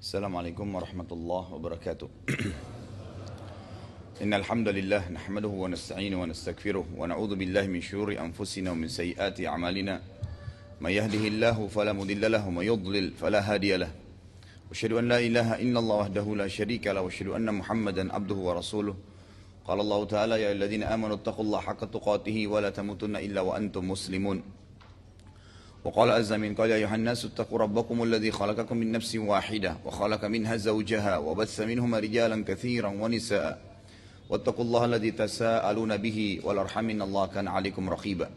Assalamualaikum warahmatullahi wabarakatuh. Innal hamdalillah nahmaduhu wa nasta'inu wa nastaghfiruh wa na'udzu billahi min shururi anfusina wa min sayyiati a'malina. May yahdihillahu fala mudilla lahu wa may yudlil fala hadiya lahu. Asyhadu an la ilaha illallah wahdahu la syarika lahu wa asyhadu anna Muhammadan abduhu wa rasuluh. Qala Allah ta'ala ya ayyuhalladzina amanu taqullaha haqqa tuqatih wa la tamutunna illa wa antum muslimun. وقال عز من قال يا أيها الناس اتقوا ربكم الذي خلقكم من نفس واحدة وخلق منها زوجها وبث منهما رجالا كثيرا ونساء واتقوا الله الذي تساءلون به والأرحام إن الله كان عليكم رقيبا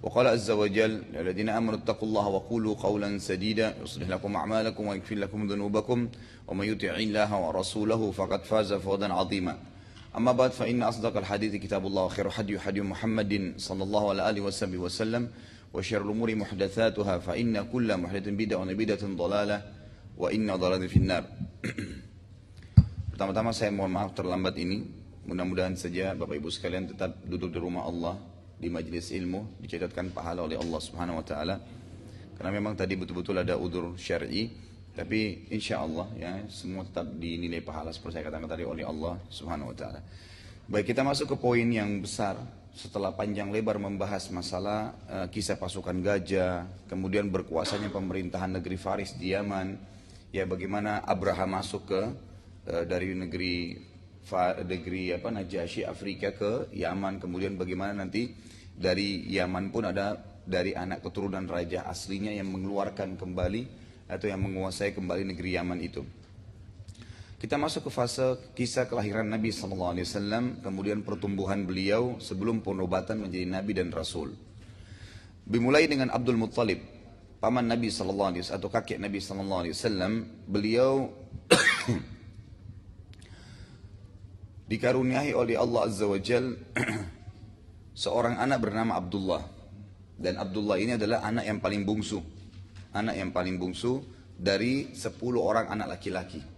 وقال عز وجل يا الذين آمنوا اتقوا الله وقولوا قولا سديدا يصلح لكم أعمالكم ويغفر لكم ذنوبكم ومن يطع الله ورسوله فقد فاز فوزا عظيما أما بعد فإن أصدق الحديث كتاب الله وخير هدي محمد صلى الله عليه وسلم وشر الأمور محدثاتها فإن كل محدث بدعة وبدعة ضلالة وإن ضلالة في النار. Pertama-tama saya mohon maaf terlambat ini. Mudah-mudahan saja Bapak Ibu sekalian tetap duduk di rumah Allah, di majelis ilmu, dicatatkan pahala oleh Allah Subhanahu wa taala. Karena memang tadi betul-betul ada udzur syar'i, tapi insyaallah ya semua tetap dinilai pahala seperti saya katakan tadi oleh Allah Subhanahu wa taala. Baik, kita masuk ke poin yang besar. Setelah panjang lebar membahas masalah kisah pasukan gajah, kemudian berkuasanya pemerintahan negeri Faris di Yaman, ya bagaimana Abraham masuk ke dari negeri Najasyi Afrika ke Yaman, kemudian bagaimana nanti dari Yaman pun ada dari anak keturunan raja aslinya yang mengeluarkan kembali atau yang menguasai kembali negeri Yaman itu. Kita masuk ke fase kisah kelahiran Nabi SAW, kemudian pertumbuhan beliau sebelum penobatan menjadi Nabi dan Rasul. Dimulai dengan Abdul Muttalib, paman Nabi SAW atau kakek Nabi SAW. Beliau dikaruniai oleh Allah Azza wa Jal seorang anak bernama Abdullah. Dan Abdullah ini adalah anak yang paling bungsu. Anak yang paling bungsu dari 10 orang anak laki-laki.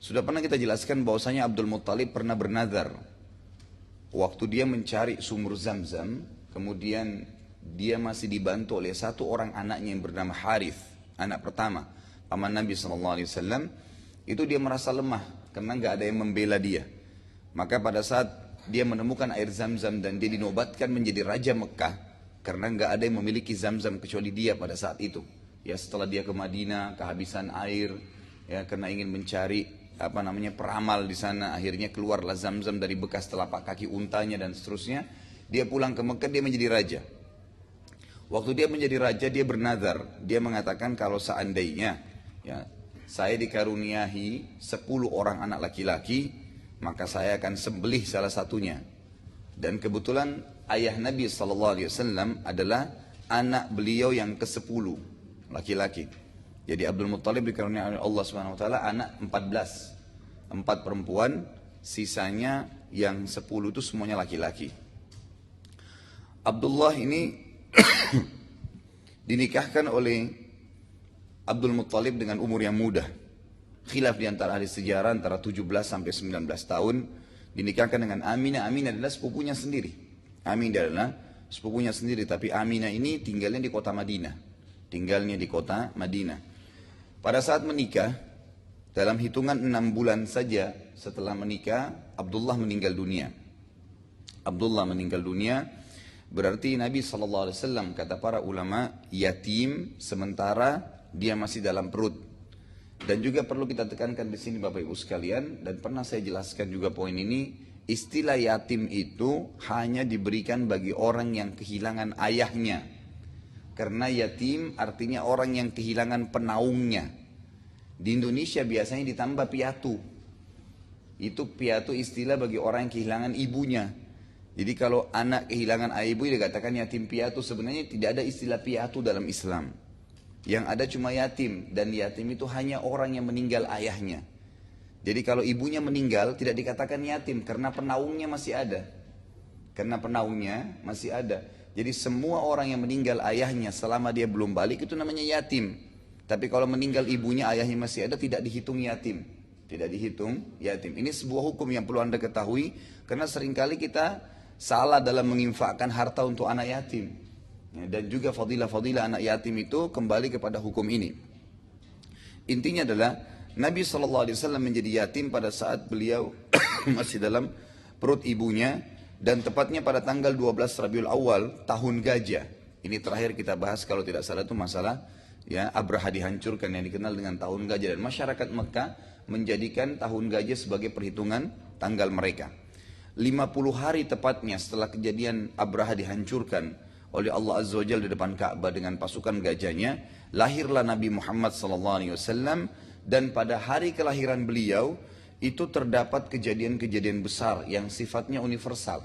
Sudah pernah kita jelaskan bahwasanya Abdul Muttalib pernah bernazar waktu dia mencari sumur Zamzam, kemudian dia masih dibantu oleh satu orang anaknya yang bernama Harith, anak pertama paman Nabi SAW. Itu dia merasa lemah karena nggak ada yang membela dia. Maka pada saat dia menemukan air Zamzam dan dia dinobatkan menjadi Raja Mekah, karena nggak ada yang memiliki Zamzam kecuali dia pada saat itu. Ya setelah dia ke Madinah kehabisan air, ya karena ingin mencari peramal di sana, akhirnya keluarlah Zamzam dari bekas telapak kaki untanya dan seterusnya. Dia pulang ke Mekah, dia menjadi raja. Waktu dia menjadi raja, dia bernazar, dia mengatakan kalau seandainya ya saya dikaruniahi 10 orang anak laki-laki, maka saya akan sembelih salah satunya. Dan kebetulan ayah Nabi SAW adalah anak beliau yang ke-10 laki-laki. Jadi Abdul Muttalib dikaruniai oleh Allah Subhanahu wa taala anak 14. 4 perempuan, sisanya yang 10 itu semuanya laki-laki. Abdullah ini dinikahkan oleh Abdul Muttalib dengan umur yang muda. Khilaf di antara ahli sejarah antara 17 sampai 19 tahun. Dinikahkan dengan Aminah. Aminah adalah sepupunya sendiri. Aminah adalah sepupunya sendiri, tapi Aminah ini tinggalnya di kota Madinah. Pada saat menikah, dalam hitungan 6 bulan saja setelah menikah, Abdullah meninggal dunia. Abdullah meninggal dunia, berarti Nabi SAW kata para ulama, yatim sementara dia masih dalam perut. Dan juga perlu kita tekankan di sini Bapak Ibu sekalian, dan pernah saya jelaskan juga poin ini, istilah yatim itu hanya diberikan bagi orang yang kehilangan ayahnya. Karena yatim artinya orang yang kehilangan penaungnya. Di Indonesia biasanya ditambah piatu. Itu piatu istilah bagi orang yang kehilangan ibunya. Jadi kalau anak kehilangan ayah ibu dikatakan yatim piatu. Sebenarnya tidak ada istilah piatu dalam Islam. Yang ada cuma yatim. Dan yatim itu hanya orang yang meninggal ayahnya. Jadi kalau ibunya meninggal tidak dikatakan yatim karena penaungnya masih ada. Jadi semua orang yang meninggal ayahnya selama dia belum balik itu namanya yatim. Tapi kalau meninggal ibunya, ayahnya masih ada, tidak dihitung yatim. Ini sebuah hukum yang perlu Anda ketahui, karena seringkali kita salah dalam menginfakkan harta untuk anak yatim. Dan juga fadilah-fadilah anak yatim itu kembali kepada hukum ini. Intinya adalah Nabi SAW menjadi yatim pada saat beliau masih dalam perut ibunya, dan tepatnya pada tanggal 12 Rabiul Awal tahun gajah. Ini terakhir kita bahas kalau tidak salah itu masalah ya Abraha dihancurkan yang dikenal dengan tahun gajah, dan masyarakat Mekah menjadikan tahun gajah sebagai perhitungan tanggal mereka. 50 hari tepatnya setelah kejadian Abraha dihancurkan oleh Allah Azza wa Jalla di depan Ka'bah dengan pasukan gajahnya, lahirlah Nabi Muhammad SAW, dan pada hari kelahiran beliau itu terdapat kejadian-kejadian besar yang sifatnya universal.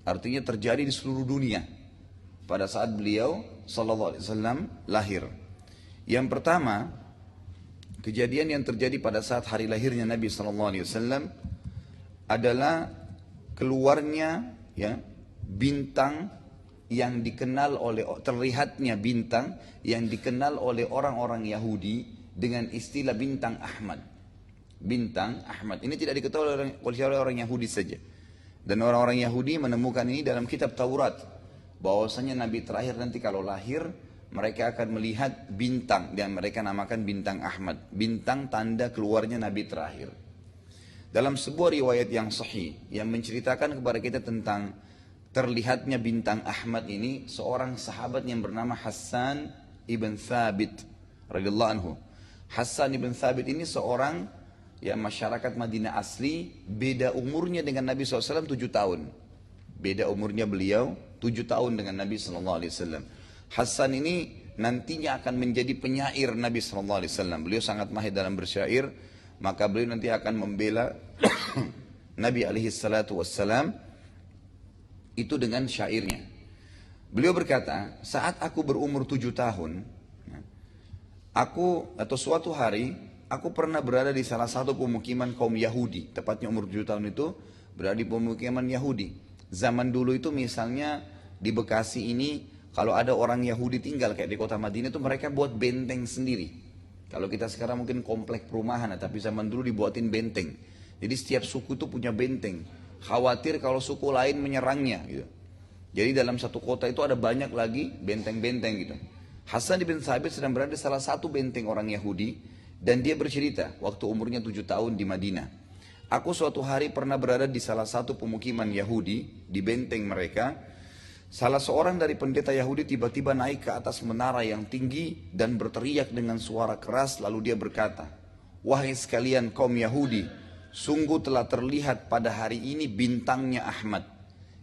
Artinya terjadi di seluruh dunia pada saat beliau SAW lahir. Yang pertama, kejadian yang terjadi pada saat hari lahirnya Nabi SAW adalah keluarnya ya bintang yang dikenal oleh, terlihatnya bintang yang dikenal oleh orang-orang Yahudi dengan istilah bintang Ahmad. Bintang Ahmad ini tidak diketahui oleh orang Yahudi saja, dan orang-orang Yahudi menemukan ini dalam kitab Taurat, bahwasanya Nabi terakhir nanti kalau lahir mereka akan melihat bintang dan mereka namakan bintang Ahmad, bintang tanda keluarnya Nabi terakhir. Dalam sebuah riwayat yang sahih yang menceritakan kepada kita tentang terlihatnya bintang Ahmad ini, seorang sahabat yang bernama Hassan ibn Thabit radhiyallahu anhu. Hassan ibn Thabit ini seorang ya masyarakat Madinah asli, beda umurnya dengan Nabi SAW 7 tahun. Beda umurnya beliau 7 tahun dengan Nabi SAW. Hassan ini nantinya akan menjadi penyair Nabi SAW. Beliau sangat mahir dalam bersyair, maka beliau nanti akan membela Nabi SAW itu dengan syairnya. Beliau berkata, saat aku berumur 7 tahun, suatu hari, aku pernah berada di salah satu pemukiman kaum Yahudi. Tepatnya umur 7 tahun itu berada di pemukiman Yahudi. Zaman dulu itu misalnya di Bekasi ini, kalau ada orang Yahudi tinggal kayak di kota Madinah itu mereka buat benteng sendiri. Kalau kita sekarang mungkin komplek perumahan, tapi zaman dulu dibuatin benteng. Jadi setiap suku itu punya benteng. Khawatir kalau suku lain menyerangnya gitu. Jadi dalam satu kota itu ada banyak lagi benteng-benteng gitu. Hassan bin Thabit sedang berada di salah satu benteng orang Yahudi, dan dia bercerita waktu umurnya 7 tahun di Madinah. Aku suatu hari pernah berada di salah satu pemukiman Yahudi di benteng mereka. Salah seorang dari pendeta Yahudi tiba-tiba naik ke atas menara yang tinggi dan berteriak dengan suara keras, lalu dia berkata, "Wahai sekalian kaum Yahudi, sungguh telah terlihat pada hari ini bintangnya Ahmad,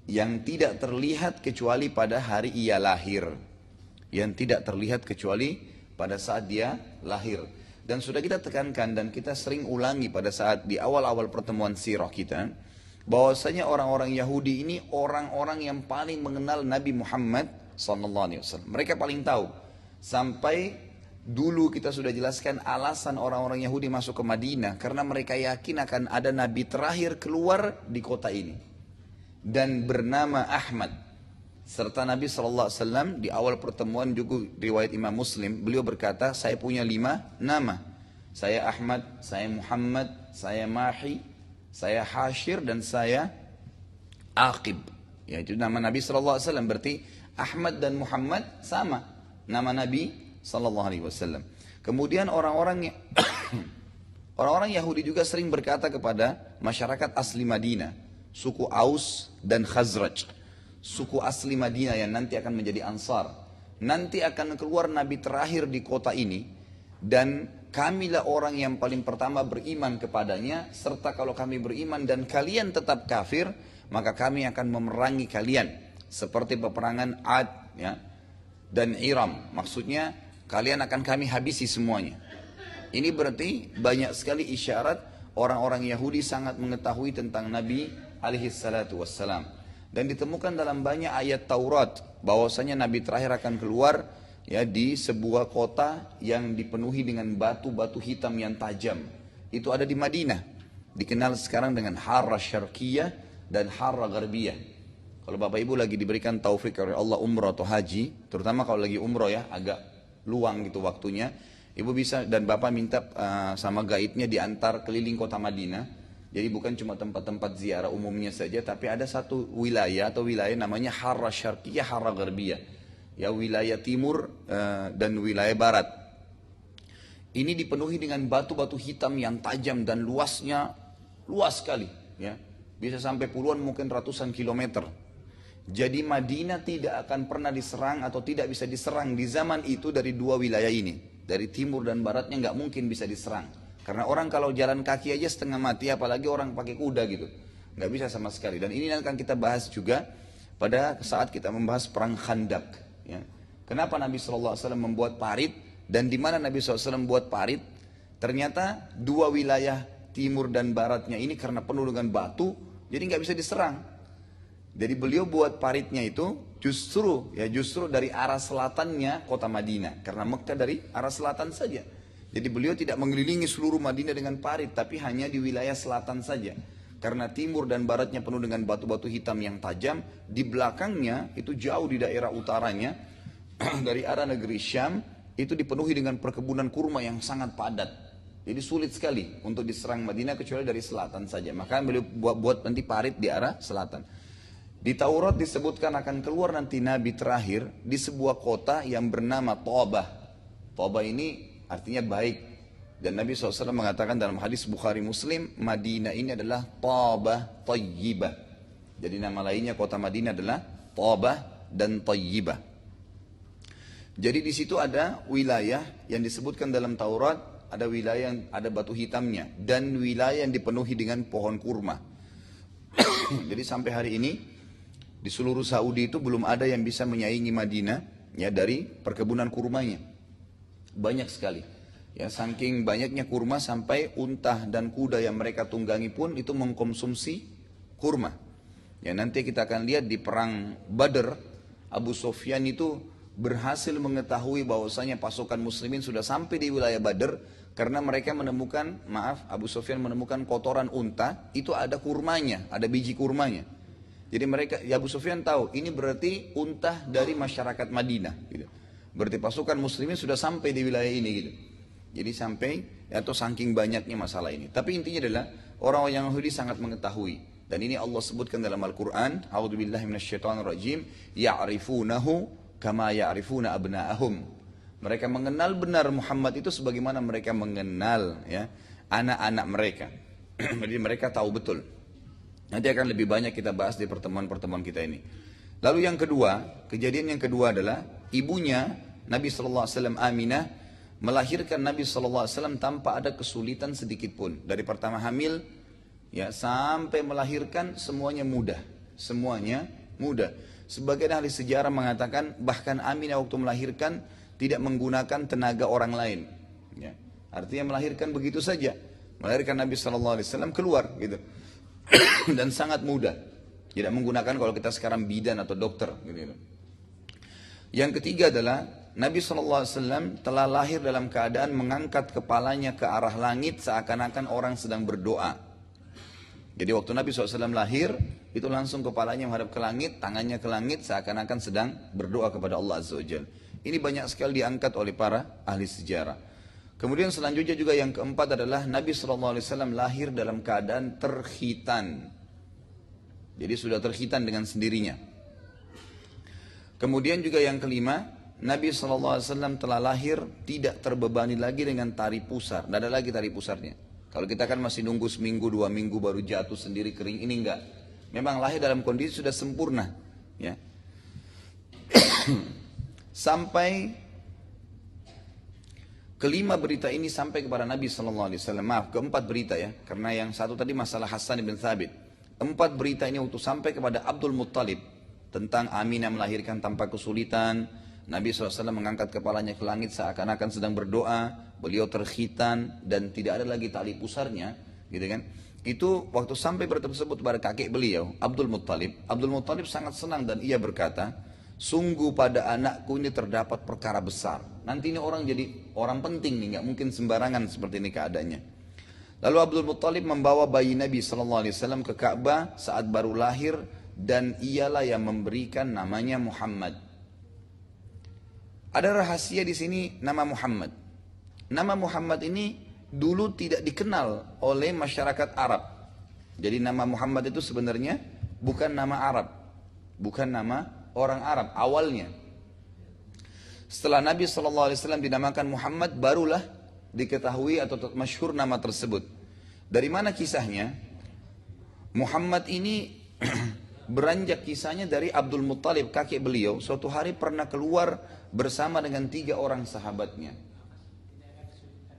yang tidak terlihat kecuali pada hari ia lahir." Yang tidak terlihat kecuali pada saat dia lahir. Dan sudah kita tekankan dan kita sering ulangi pada saat di awal-awal pertemuan sirah kita, bahwasanya orang-orang Yahudi ini orang-orang yang paling mengenal Nabi Muhammad SAW. Mereka paling tahu. Sampai dulu kita sudah jelaskan alasan orang-orang Yahudi masuk ke Madinah, karena mereka yakin akan ada Nabi terakhir keluar di kota ini dan bernama Ahmad. Serta Nabi SAW di awal pertemuan juga riwayat Imam Muslim, beliau berkata, saya punya 5 nama. Saya Ahmad, saya Muhammad, saya Mahi, saya Hashir, dan saya Aqib. Ya, itu nama Nabi SAW. Berarti Ahmad dan Muhammad sama nama Nabi SAW. Kemudian orang-orang Yahudi juga sering berkata kepada masyarakat asli Madinah, suku Aus dan Khazraj, suku asli Madinah yang nanti akan menjadi Ansar, nanti akan keluar Nabi terakhir di kota ini, dan kamilah orang yang paling pertama beriman kepadanya, serta kalau kami beriman dan kalian tetap kafir, maka kami akan memerangi kalian seperti peperangan Ad ya, dan Iram. Maksudnya kalian akan kami habisi semuanya. Ini berarti banyak sekali isyarat orang-orang Yahudi sangat mengetahui tentang Nabi alaihi salatu wassalam. Dan ditemukan dalam banyak ayat Taurat bahwasanya Nabi terakhir akan keluar ya di sebuah kota yang dipenuhi dengan batu-batu hitam yang tajam. Itu ada di Madinah. Dikenal sekarang dengan Harra Syarqiyah dan Harra Gharbiyah. Kalau Bapak Ibu lagi diberikan taufik oleh Allah umrah atau haji, terutama kalau lagi umrah ya, agak luang gitu waktunya, Ibu bisa dan Bapak minta sama gaibnya diantar keliling kota Madinah. Jadi bukan cuma tempat-tempat ziarah umumnya saja, tapi ada satu wilayah namanya Harra Syarqiyah, Harra Gharbiyah. Ya, wilayah timur dan wilayah barat. Ini dipenuhi dengan batu-batu hitam yang tajam dan luasnya luas sekali, ya. Bisa sampai puluhan mungkin ratusan kilometer. Jadi Madinah tidak akan pernah diserang atau tidak bisa diserang di zaman itu dari dua wilayah ini. Dari timur dan baratnya nggak mungkin bisa diserang. Karena orang kalau jalan kaki aja setengah mati, apalagi orang pakai kuda gitu. Nggak bisa sama sekali. Dan ini akan kita bahas juga pada saat kita membahas perang Khandak. Ya. Kenapa Nabi SAW membuat parit? Dan di mana Nabi SAW membuat parit? Ternyata dua wilayah timur dan baratnya ini karena penuh dengan batu, jadi nggak bisa diserang. Jadi beliau buat paritnya itu justru dari arah selatannya kota Madinah, karena Mekah dari arah selatan saja. Jadi beliau tidak mengelilingi seluruh Madinah dengan parit, tapi hanya di wilayah selatan saja. Karena timur dan baratnya penuh dengan batu-batu hitam yang tajam, di belakangnya itu jauh di daerah utaranya dari arah negeri Syam itu dipenuhi dengan perkebunan kurma yang sangat padat. Jadi sulit sekali untuk diserang Madinah kecuali dari selatan saja. Maka beliau buat nanti parit di arah selatan. Di Taurat disebutkan akan keluar nanti Nabi terakhir di sebuah kota yang bernama Thabah. Thabah ini artinya baik. Dan Nabi SAW mengatakan dalam hadis Bukhari Muslim, Madinah ini adalah Thabah Tayyibah. Jadi nama lainnya kota Madinah adalah Thabah dan Tayyibah. Jadi di situ ada wilayah yang disebutkan dalam Taurat, ada wilayah yang ada batu hitamnya dan wilayah yang dipenuhi dengan pohon kurma. Jadi sampai hari ini di seluruh Saudi itu belum ada yang bisa menyaingi Madinah ya dari perkebunan kurmanya. Banyak sekali. Ya saking banyaknya kurma sampai unta dan kuda yang mereka tunggangi pun itu mengkonsumsi kurma. Ya nanti kita akan lihat di perang Badr, Abu Sufyan itu berhasil mengetahui bahwasanya pasukan muslimin sudah sampai di wilayah Badr karena mereka menemukan, Abu Sufyan menemukan kotoran unta, itu ada kurmanya, ada biji kurmanya. Jadi Abu Sufyan tahu ini berarti unta dari masyarakat Madinah gitu. Berarti pasukan muslimin sudah sampai di wilayah ini gitu. Jadi sampai atau saking banyaknya masalah ini. Tapi intinya adalah orang-orang Yahudi sangat mengetahui. Dan ini Allah sebutkan dalam Al-Quran, A'udzubillahi minasyaitonirrajim, ya'rifunahu kama ya'rifuna abna'ahum. Mereka mengenal benar Muhammad itu sebagaimana mereka mengenal ya anak-anak mereka. Jadi mereka tahu betul. Nanti akan lebih banyak kita bahas di pertemuan-pertemuan kita ini. Lalu yang kedua, kejadian yang kedua adalah ibunya Nabi SAW Aminah melahirkan Nabi SAW tanpa ada kesulitan sedikit pun. Dari pertama hamil ya sampai melahirkan semuanya mudah. Semuanya mudah. Sebagian ahli sejarah mengatakan bahkan Aminah waktu melahirkan tidak menggunakan tenaga orang lain. Ya. Artinya melahirkan begitu saja. Melahirkan Nabi SAW keluar gitu. Dan sangat mudah. Tidak menggunakan kalau kita sekarang bidan atau dokter. Gitu. Yang ketiga adalah Nabi SAW telah lahir dalam keadaan mengangkat kepalanya ke arah langit seakan-akan orang sedang berdoa. Jadi waktu Nabi SAW lahir, itu langsung kepalanya menghadap ke langit, tangannya ke langit, seakan-akan sedang berdoa kepada Allah Azza wa Jalla. Ini banyak sekali diangkat oleh para ahli sejarah. Kemudian selanjutnya juga yang keempat adalah Nabi SAW lahir dalam keadaan terkhitan. Jadi sudah terkhitan dengan sendirinya. Kemudian juga yang kelima, Nabi SAW telah lahir tidak terbebani lagi dengan tari pusar. Tidak ada lagi tari pusarnya. Kalau kita kan masih nunggu seminggu, 2 minggu baru jatuh sendiri kering, ini enggak. Memang lahir dalam kondisi sudah sempurna. Ya. Sampai kelima berita ini sampai kepada Nabi SAW. Maaf, keempat berita ya. Karena yang satu tadi masalah Hasan bin Thabit. 4 berita ini waktu sampai kepada Abdul Muttalib. Tentang Aminah melahirkan tanpa kesulitan. Nabi SAW mengangkat kepalanya ke langit seakan-akan sedang berdoa. Beliau terkhitan dan tidak ada lagi tali pusarnya, gitu kan? Itu waktu sampai berita tersebut kepada kakek beliau, Abdul Muttalib. Abdul Muttalib sangat senang dan ia berkata, sungguh pada anakku ini terdapat perkara besar. Nanti ini orang jadi orang penting nih, nggak mungkin sembarangan seperti ini keadaannya. Lalu Abdul Muttalib membawa bayi Nabi SAW ke Ka'bah saat baru lahir dan ialah yang memberikan namanya Muhammad. Ada rahasia di sini nama Muhammad. Nama Muhammad ini dulu tidak dikenal oleh masyarakat Arab. Jadi nama Muhammad itu sebenarnya bukan nama Arab. Bukan nama orang Arab awalnya. Setelah Nabi SAW dinamakan Muhammad, barulah diketahui atau masyhur nama tersebut. Dari mana kisahnya? Muhammad ini beranjak kisahnya dari Abdul Muttalib, kakek beliau. Suatu hari pernah keluar bersama dengan 3 orang sahabatnya.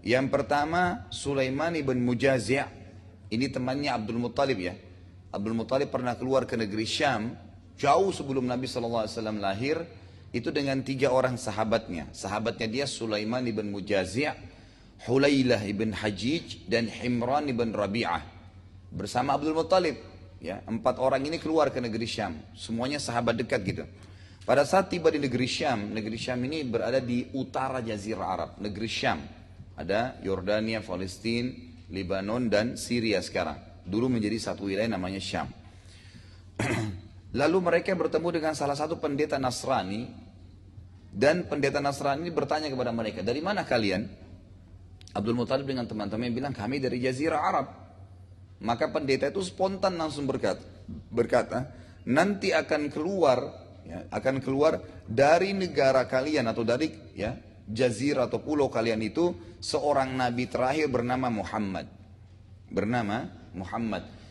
Yang pertama Sulaiman ibn Mujazi'. Ini temannya Abdul Muttalib ya. Abdul Muttalib pernah keluar ke negeri Syam jauh sebelum Nabi SAW lahir, itu dengan 3 orang sahabatnya. Sahabatnya dia Sulaiman ibn Mujazi', Hulailah ibn Hajij, dan Himran ibn Rabi'ah. Bersama Abdul Muttalib. Ya, 4 orang ini keluar ke negeri Syam. Semuanya sahabat dekat gitu. Pada saat tiba di negeri Syam ini berada di utara Jazirah Arab. Negeri Syam. Ada Yordania, Palestina, Lebanon, dan Syria sekarang. Dulu menjadi satu wilayah namanya Syam. Lalu mereka bertemu dengan salah satu pendeta Nasrani, dan pendeta Nasrani ini bertanya kepada mereka, dari mana kalian? Abdul Muttalib dengan teman-teman bilang, kami dari Jazirah Arab. Maka pendeta itu spontan langsung berkata, nanti akan keluar dari negara kalian atau dari jazirah atau pulau kalian itu seorang nabi terakhir bernama Muhammad.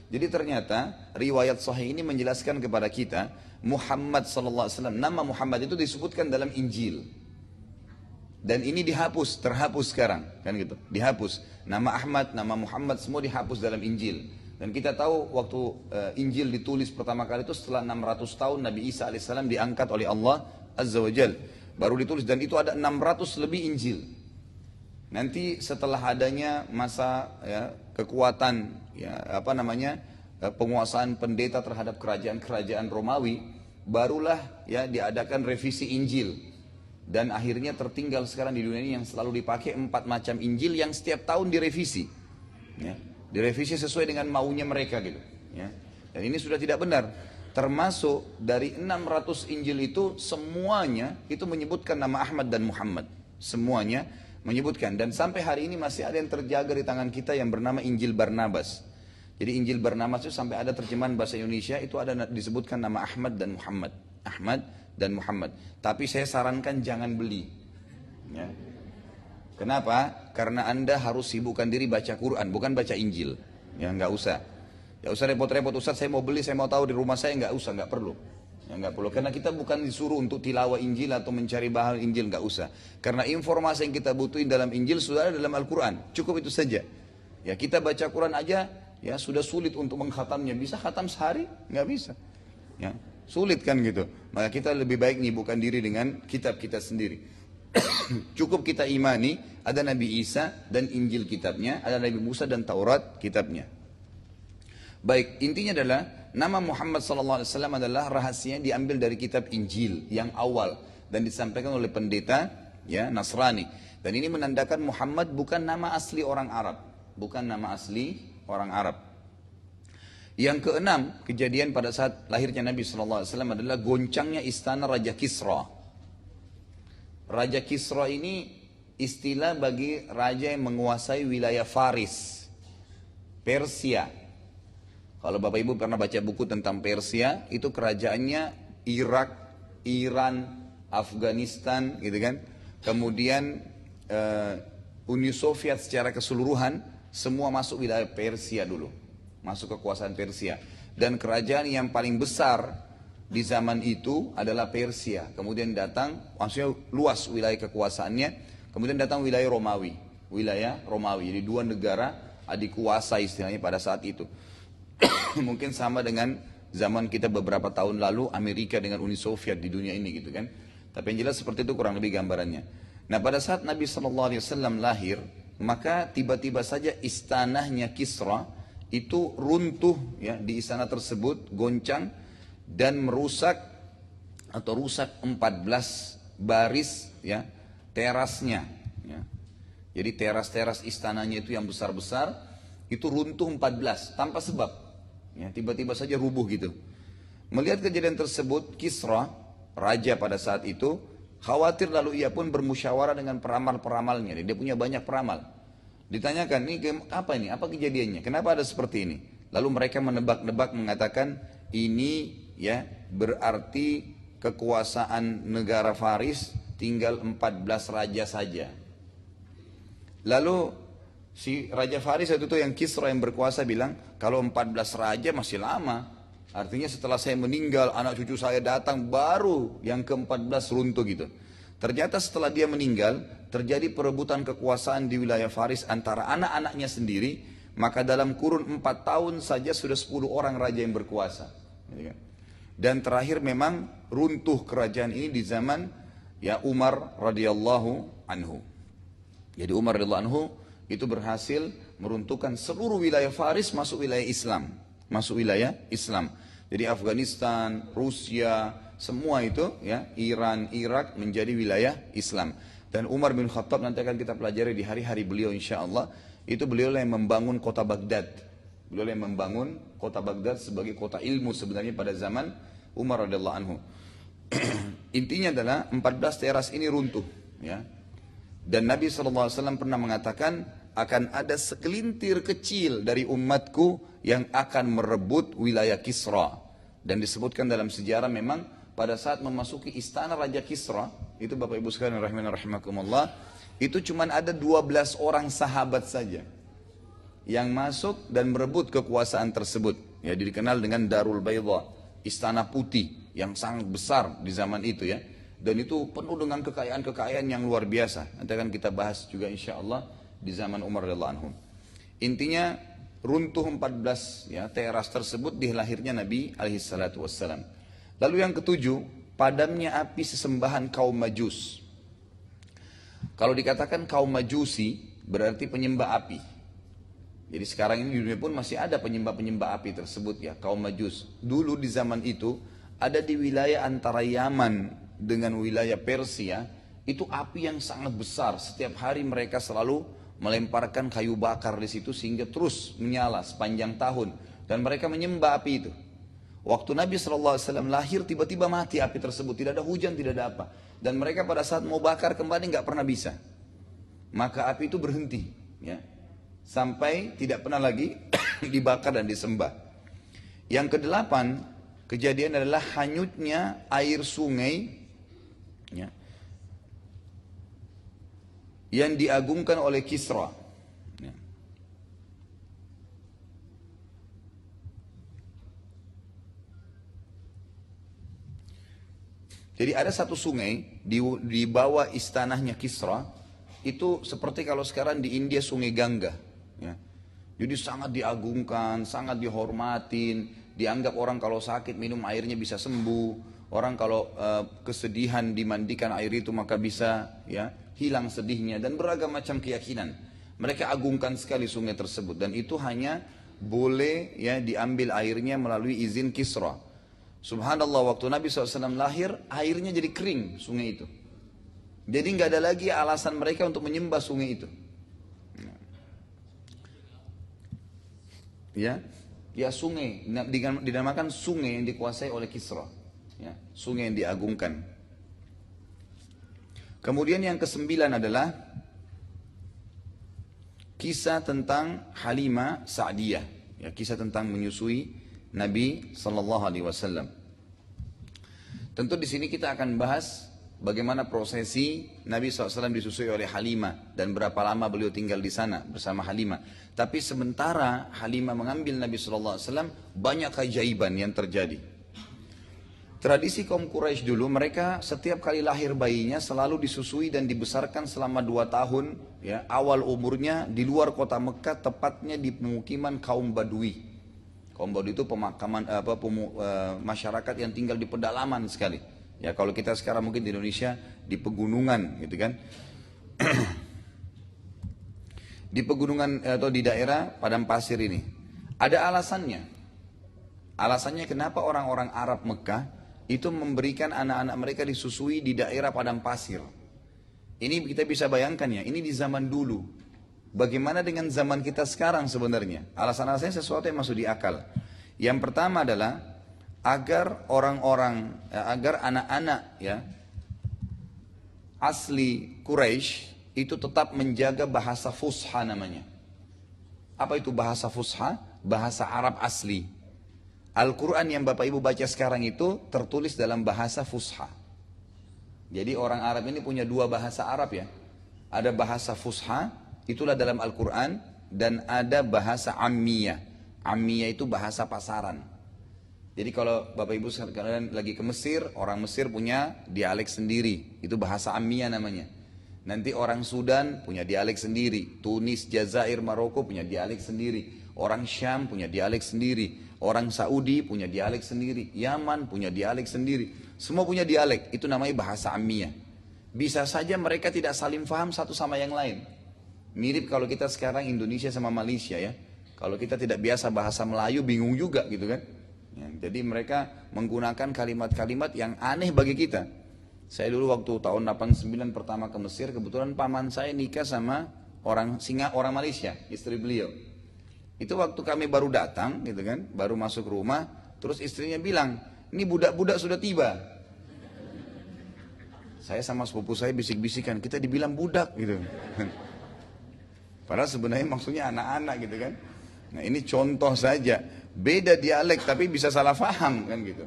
Jadi ternyata riwayat sahih ini menjelaskan kepada kita Muhammad sallallahu alaihi wasallam, nama Muhammad itu disebutkan dalam Injil. Dan ini terhapus sekarang, kan gitu. Dihapus. Nama Ahmad, nama Muhammad semua dihapus dalam Injil. Dan kita tahu waktu Injil ditulis pertama kali itu setelah 600 tahun Nabi Isa alaihissalam diangkat oleh Allah Azza wa Jal. Baru ditulis, dan itu ada 600 lebih Injil. Nanti setelah adanya masa kekuatan penguasaan pendeta terhadap kerajaan Romawi, barulah diadakan revisi Injil. Dan akhirnya tertinggal sekarang di dunia ini yang selalu dipakai 4 macam Injil yang setiap tahun direvisi. Direvisi sesuai dengan maunya mereka gitu. Dan ini sudah tidak benar. Termasuk dari 600 Injil itu semuanya itu menyebutkan nama Ahmad dan Muhammad. Semuanya menyebutkan, dan sampai hari ini masih ada yang terjaga di tangan kita yang bernama Injil Barnabas. Jadi Injil Barnabas itu sampai ada terjemahan bahasa Indonesia itu ada disebutkan nama Ahmad dan Muhammad. Ahmad dan Muhammad. Tapi saya sarankan jangan beli. Kenapa? Karena Anda harus sibukkan diri baca Quran, bukan baca Injil. Nggak usah. Nggak usah repot-repot, Ustaz saya mau beli, saya mau tahu di rumah saya, nggak usah, nggak perlu. Nggak perlu, karena kita bukan disuruh untuk tilawah Injil atau mencari bahan Injil, nggak usah. Karena informasi yang kita butuhin dalam Injil sudah ada dalam Al-Quran, cukup itu saja. Kita baca Quran aja, sudah sulit untuk mengkhatamnya. Bisa khatam sehari? Nggak bisa. Sulit kan gitu. Maka kita lebih baik nyibukkan diri dengan kitab kita sendiri. Cukup kita imani ada Nabi Isa dan Injil kitabnya, ada Nabi Musa dan Taurat kitabnya. Baik, intinya adalah nama Muhammad SAW adalah rahasianya diambil dari kitab Injil yang awal dan disampaikan oleh pendeta Nasrani. Dan ini menandakan Muhammad bukan nama asli orang Arab, bukan nama asli orang Arab. Yang keenam, kejadian pada saat lahirnya Nabi SAW adalah goncangnya istana Raja Kisra. Raja Kisra ini istilah bagi raja yang menguasai wilayah Faris, Persia. Kalau Bapak Ibu pernah baca buku tentang Persia, itu kerajaannya Irak, Iran, Afghanistan, gitu kan. Kemudian Uni Soviet secara keseluruhan, semua masuk wilayah Persia dulu. Masuk kekuasaan Persia. Dan kerajaan yang paling besar di zaman itu adalah Persia. Kemudian datang, maksudnya luas wilayah kekuasaannya. Kemudian datang wilayah Romawi. Jadi 2 negara adik kuasa istilahnya pada saat itu. Mungkin sama dengan zaman kita beberapa tahun lalu Amerika dengan Uni Soviet di dunia ini gitu kan. Tapi yang jelas seperti itu kurang lebih gambarannya. Nah pada saat Nabi SAW lahir, maka tiba-tiba saja istanahnya Kisra itu runtuh di istana tersebut, goncang dan rusak 14 baris terasnya. Jadi teras-teras istananya itu yang besar-besar itu runtuh 14 tanpa sebab. Tiba-tiba saja rubuh gitu. Melihat kejadian tersebut, Kisra, raja pada saat itu, khawatir lalu ia pun bermusyawarah dengan peramal-peramalnya. Dia punya banyak peramal. Ditanyakan, ini apa kejadiannya? Kenapa ada seperti ini? Lalu mereka menebak-nebak mengatakan, ini berarti kekuasaan negara Faris tinggal 14 raja saja. Lalu si Raja Faris itu yang Kisra yang berkuasa bilang, kalau 14 raja masih lama. Artinya setelah saya meninggal, anak cucu saya datang, baru yang ke-14 runtuh gitu. Ternyata setelah dia meninggal, terjadi perebutan kekuasaan di wilayah Faris antara anak-anaknya sendiri, maka dalam kurun 4 tahun saja sudah 10 orang raja yang berkuasa. Dan terakhir memang runtuh kerajaan ini di zaman ya Umar radhiyallahu anhu. Jadi Umar radhiyallahu anhu itu berhasil meruntuhkan seluruh wilayah Faris masuk wilayah Islam. Masuk wilayah Islam. Jadi Afghanistan, Rusia, semua itu ya, Iran, Irak menjadi wilayah Islam. Dan Umar bin Khattab nanti akan kita pelajari di hari-hari beliau insyaallah, itu beliau yang membangun kota Baghdad. Beliau yang membangun kota Baghdad sebagai kota ilmu sebenarnya pada zaman Umar radhiyallahu anhu. Intinya adalah 14 teras ini runtuh ya. Dan Nabi SAW pernah mengatakan akan ada segelintir kecil dari umatku yang akan merebut wilayah Kisra. Dan disebutkan dalam sejarah memang pada saat memasuki istana Raja Kisra, itu Bapak Ibu sekalian rahimakumullah, itu cuma ada 12 orang sahabat saja yang masuk dan merebut kekuasaan tersebut. Ya, dikenal dengan Darul Bayda, istana putih yang sangat besar di zaman itu ya. Dan itu penuh dengan kekayaan-kekayaan yang luar biasa. Nanti akan kita bahas juga insya Allah di zaman Umar radhiyallahu anhu. Intinya runtuh 14 ya, teras tersebut di lahirnya Nabi alaihissalatu wassalam. Lalu yang ketujuh, padamnya api sesembahan kaum Majus. Kalau dikatakan kaum Majusi berarti penyembah api. Jadi sekarang ini di dunia pun masih ada penyembah-penyembah api tersebut ya, kaum Majus. Dulu di zaman itu ada di wilayah antara Yaman dengan wilayah Persia, itu api yang sangat besar. Setiap hari mereka selalu melemparkan kayu bakar di situ sehingga terus menyala sepanjang tahun. Dan mereka menyembah api itu. Waktu Nabi SAW lahir tiba-tiba mati api tersebut. Tidak ada hujan, tidak ada apa. Dan mereka pada saat mau bakar kembali nggak pernah bisa. Maka api itu berhenti. Ya. Sampai tidak pernah lagi dibakar dan disembah. Yang kedelapan, kejadian adalah hanyutnya air sungai ya, yang diagungkan oleh Kisra. Ya. Jadi ada satu sungai di bawah istanahnya Kisra, itu seperti kalau sekarang di India sungai Gangga. Ya. Jadi sangat diagungkan, sangat dihormatin, dianggap orang kalau sakit minum airnya bisa sembuh. Orang kalau kesedihan dimandikan air itu maka bisa ya hilang sedihnya, dan beragam macam keyakinan. Mereka agungkan sekali sungai tersebut, dan itu hanya boleh ya diambil airnya melalui izin Kisra. Subhanallah, waktu Nabi SAW lahir airnya jadi kering sungai itu. Jadi nggak ada lagi alasan mereka untuk menyembah sungai itu. Ya, ya sungai dinamakan sungai yang dikuasai oleh Kisra. Ya, sungai yang diagungkan. Kemudian yang kesembilan adalah kisah tentang Halimah Sa'diyah, ya, kisah tentang menyusui Nabi Sallallahu Alaihi Wasallam. Tentu di sini kita akan bahas bagaimana prosesi Nabi SAW disusui oleh Halimah dan berapa lama beliau tinggal di sana bersama Halimah. Tapi sementara Halimah mengambil Nabi SAW, banyak keajaiban yang terjadi. Tradisi kaum Quraisy dulu, mereka setiap kali lahir bayinya selalu disusui dan dibesarkan selama 2 tahun ya, awal umurnya di luar kota Mekah, tepatnya di pemukiman kaum Badui. Kaum Badui itu pemakaman masyarakat yang tinggal di pedalaman sekali. Ya, kalau kita sekarang mungkin di Indonesia di pegunungan gitu kan. Di pegunungan atau di daerah padang pasir ini. Ada alasannya. Alasannya kenapa orang-orang Arab Mekah itu memberikan anak-anak mereka disusui di daerah padang pasir. Ini kita bisa bayangkan ya, ini di zaman dulu. Bagaimana dengan zaman kita sekarang sebenarnya? Alasan-alasannya sesuatu yang masuk di akal. Yang pertama adalah agar orang-orang, agar anak-anak ya asli Quraisy itu tetap menjaga bahasa Fusha namanya. Apa itu bahasa Fusha? Bahasa Arab asli. Al-Quran yang Bapak Ibu baca sekarang itu tertulis dalam bahasa Fusha. Jadi orang Arab ini punya 2 bahasa Arab ya. Ada bahasa Fusha, itulah dalam Al-Quran, dan ada bahasa Ammiyah. Ammiyah itu bahasa pasaran. Jadi kalau Bapak Ibu sekalian lagi ke Mesir, orang Mesir punya dialek sendiri, itu bahasa Ammiyah namanya. Nanti orang Sudan punya dialek sendiri, Tunis, Jazair, Maroko punya dialek sendiri, orang Syam punya dialek sendiri, orang Saudi punya dialek sendiri, Yaman punya dialek sendiri, semua punya dialek, itu namanya bahasa Ammiyah. Bisa saja mereka tidak saling faham satu sama yang lain. Mirip kalau kita sekarang Indonesia sama Malaysia ya. Kalau kita tidak biasa bahasa Melayu bingung juga gitu kan. Ya, jadi mereka menggunakan kalimat-kalimat yang aneh bagi kita. Saya dulu waktu tahun 89 pertama ke Mesir, kebetulan paman saya nikah sama orang Malaysia, istri beliau. Itu waktu kami baru datang gitu kan, baru masuk rumah, terus istrinya bilang, ini budak-budak sudah tiba. Saya sama sepupu saya bisik-bisikan, kita dibilang budak gitu. Padahal sebenarnya maksudnya anak-anak gitu kan. Nah ini contoh saja, beda dialek tapi bisa salah faham kan gitu.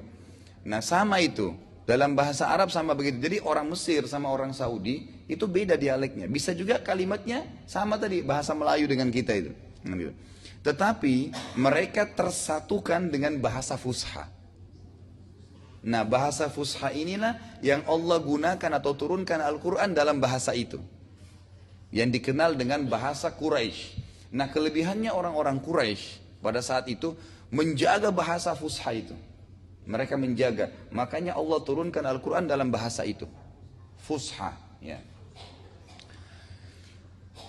Nah sama itu, dalam bahasa Arab sama begitu. Jadi orang Mesir sama orang Saudi itu beda dialeknya. Bisa juga kalimatnya sama tadi, bahasa Melayu dengan kita itu. Gitu. Tetapi mereka tersatukan dengan bahasa Fusha. Nah bahasa Fusha inilah yang Allah gunakan atau turunkan Al-Quran dalam bahasa itu, yang dikenal dengan bahasa Quraisy. Nah kelebihannya orang-orang Quraisy pada saat itu menjaga bahasa Fusha itu. Mereka menjaga, makanya Allah turunkan Al-Quran dalam bahasa itu, Fusha ya.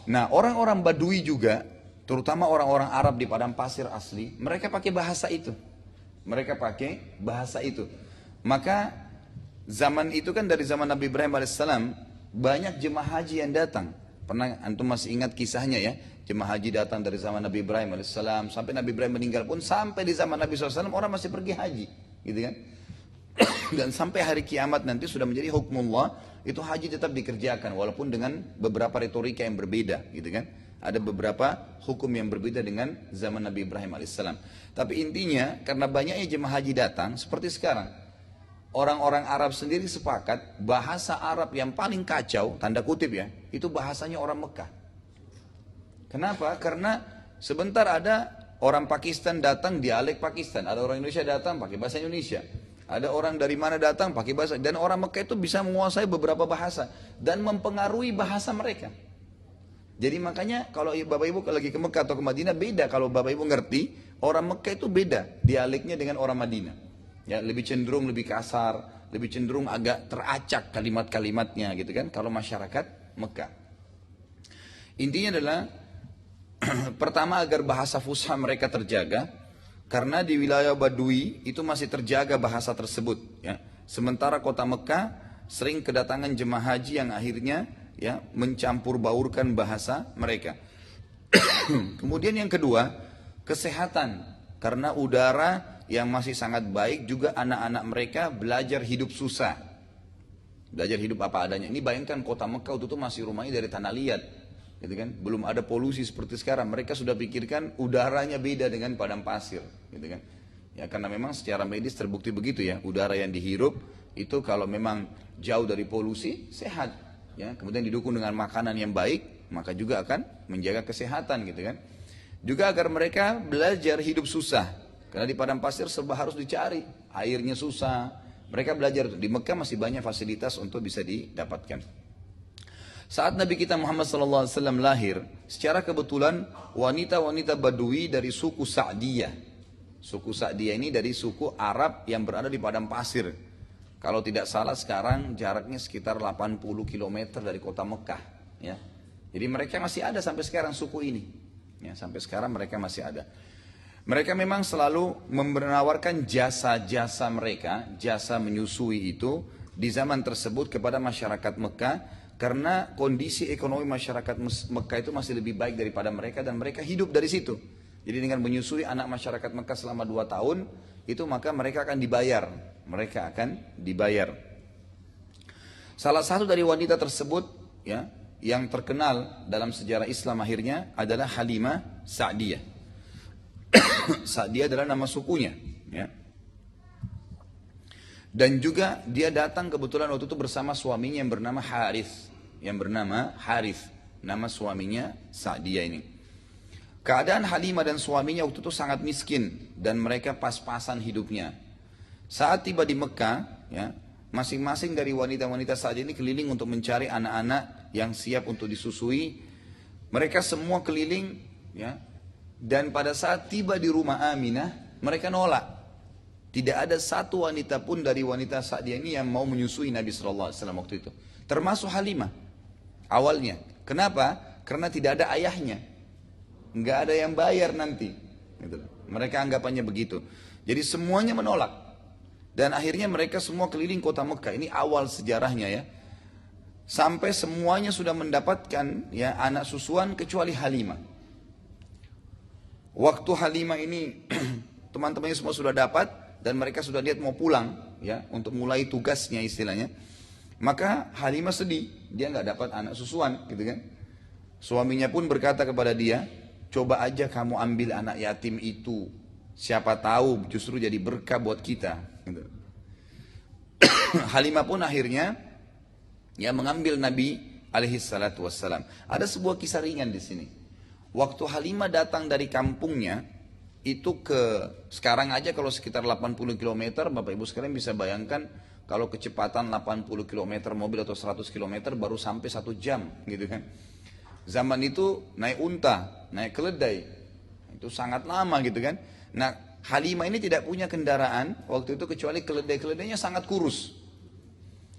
Nah orang-orang Badui juga, terutama orang-orang Arab di padang pasir asli, mereka pakai bahasa itu. Mereka pakai bahasa itu. Maka zaman itu kan dari zaman Nabi Ibrahim alaihissalam, banyak jemaah haji yang datang. Pernah antum masih ingat kisahnya ya, jemaah haji datang dari zaman Nabi Ibrahim alaihissalam sampai Nabi Ibrahim meninggal pun, sampai di zaman Nabi SAW orang masih pergi haji, gitu kan? Dan sampai hari kiamat nanti sudah menjadi hukmullah, itu haji tetap dikerjakan walaupun dengan beberapa retorika yang berbeda, gitu kan? Ada beberapa hukum yang berbeda dengan zaman Nabi Ibrahim alaihissalam. Tapi intinya karena banyaknya jemaah haji datang seperti sekarang, orang-orang Arab sendiri sepakat bahasa Arab yang paling kacau, tanda kutip ya, itu bahasanya orang Mekah. Kenapa? Karena sebentar ada orang Pakistan datang dialek Pakistan, ada orang Indonesia datang pakai bahasa Indonesia, ada orang dari mana datang pakai bahasa, dan orang Mekah itu bisa menguasai beberapa bahasa dan mempengaruhi bahasa mereka. Jadi makanya kalau Bapak Ibu lagi ke Mekah atau ke Madinah beda, kalau Bapak Ibu ngerti, orang Mekah itu beda dialeknya dengan orang Madinah. Ya, lebih cenderung lebih kasar, lebih cenderung agak teracak kalimat-kalimatnya gitu kan, kalau masyarakat Mekah. Intinya adalah pertama agar bahasa Fusha mereka terjaga, karena di wilayah Badui itu masih terjaga bahasa tersebut ya. Sementara kota Mekah sering kedatangan jemaah haji yang akhirnya ya mencampur baurkan bahasa mereka. Kemudian yang kedua, kesehatan, karena udara yang masih sangat baik, juga anak-anak mereka belajar hidup susah, belajar hidup apa adanya. Ini bayangkan kota Mekah itu tuh masih rumahnya dari tanah liat, gitu kan? Belum ada polusi seperti sekarang. Mereka sudah pikirkan udaranya beda dengan padang pasir, gitu kan? Ya karena memang secara medis terbukti begitu ya, udara yang dihirup itu kalau memang jauh dari polusi sehat, ya. Kemudian didukung dengan makanan yang baik, maka juga akan menjaga kesehatan, gitu kan? Juga agar mereka belajar hidup susah, karena di padang pasir serba harus dicari, airnya susah. Mereka belajar di Mekah masih banyak fasilitas untuk bisa didapatkan. Saat Nabi kita Muhammad SAW lahir, secara kebetulan wanita-wanita Badui dari suku Sa'diyah. Suku Sa'diyah ini dari suku Arab yang berada di padang pasir. Kalau tidak salah sekarang jaraknya sekitar 80 km dari kota Mekah. Ya. Jadi mereka masih ada sampai sekarang suku ini. Ya, sampai sekarang mereka masih ada. Mereka memang selalu menawarkan jasa-jasa mereka, jasa menyusui itu di zaman tersebut kepada masyarakat Mekah, karena kondisi ekonomi masyarakat Mekah itu masih lebih baik daripada mereka dan mereka hidup dari situ. Jadi dengan menyusui anak masyarakat Mekah selama 2 tahun itu, maka mereka akan dibayar. Mereka akan dibayar. Salah satu dari wanita tersebut ya, yang terkenal dalam sejarah Islam akhirnya adalah Halimah Sa'diyah. Sa'diyah adalah nama sukunya ya. Dan juga dia datang kebetulan waktu itu bersama suaminya yang bernama Harith. nama suaminya Sa'diyah ini. Keadaan Halimah dan suaminya waktu itu sangat miskin dan mereka pas-pasan hidupnya. Saat tiba di Mekah, ya, masing-masing dari wanita-wanita Sa'diyah ini keliling untuk mencari anak-anak yang siap untuk disusui. Mereka semua keliling, ya, dan pada saat tiba di rumah Aminah, mereka nolak. Tidak ada satu wanita pun dari wanita Sa'diyah ini yang mau menyusui Nabi SAW waktu itu. Termasuk Halimah. Awalnya. Kenapa? Karena tidak ada ayahnya. Nggak ada yang bayar nanti. Gitu. Mereka anggapannya begitu. Jadi semuanya menolak. Dan akhirnya mereka semua keliling kota Mekah. Ini awal sejarahnya ya. Sampai semuanya sudah mendapatkan ya anak susuan kecuali Halimah. Waktu Halimah ini teman-temannya semua sudah dapat. Dan mereka sudah lihat mau pulang ya untuk mulai tugasnya istilahnya, maka Halimah sedih, dia nggak dapat anak susuan gitu kan. Suaminya pun berkata kepada dia, coba aja kamu ambil anak yatim itu, siapa tahu justru jadi berkah buat kita gitu. Halimah pun akhirnya ya mengambil Nabi alaihi salatu wassalam. Ada sebuah kisah ringan di sini. Waktu Halimah datang dari kampungnya itu sekarang aja kalau sekitar 80 km, Bapak Ibu sekalian bisa bayangkan kalau kecepatan 80 km mobil atau 100 km baru sampai 1 jam gitu kan. Zaman itu naik unta, naik keledai, itu sangat lama gitu kan. Nah Halimah ini tidak punya kendaraan waktu itu kecuali keledai-keledainya sangat kurus.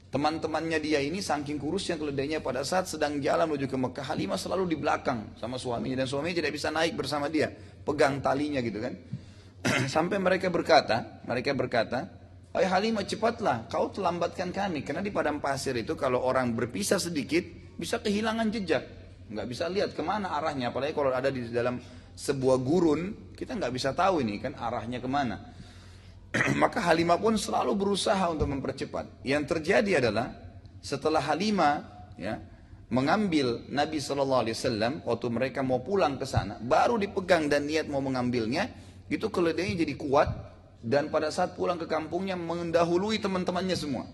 Teman-temannya dia ini saking kurusnya keledainya pada saat sedang jalan menuju ke Mekah, Halimah selalu di belakang sama suaminya dan suaminya tidak bisa naik bersama dia, pegang talinya gitu kan. Sampai mereka berkata, "Hai Halimah cepatlah, kau terlambatkan kami." Karena di padang pasir itu kalau orang berpisah sedikit bisa kehilangan jejak, nggak bisa lihat kemana arahnya. Apalagi kalau ada di dalam sebuah gurun, kita nggak bisa tahu ini kan arahnya kemana. Maka Halimah pun selalu berusaha untuk mempercepat. Yang terjadi adalah setelah Halimah ya, mengambil Nabi SAW waktu mereka mau pulang ke sana, baru dipegang dan niat mau mengambilnya, itu keledainya jadi kuat dan pada saat pulang ke kampungnya mendahului teman-temannya semua.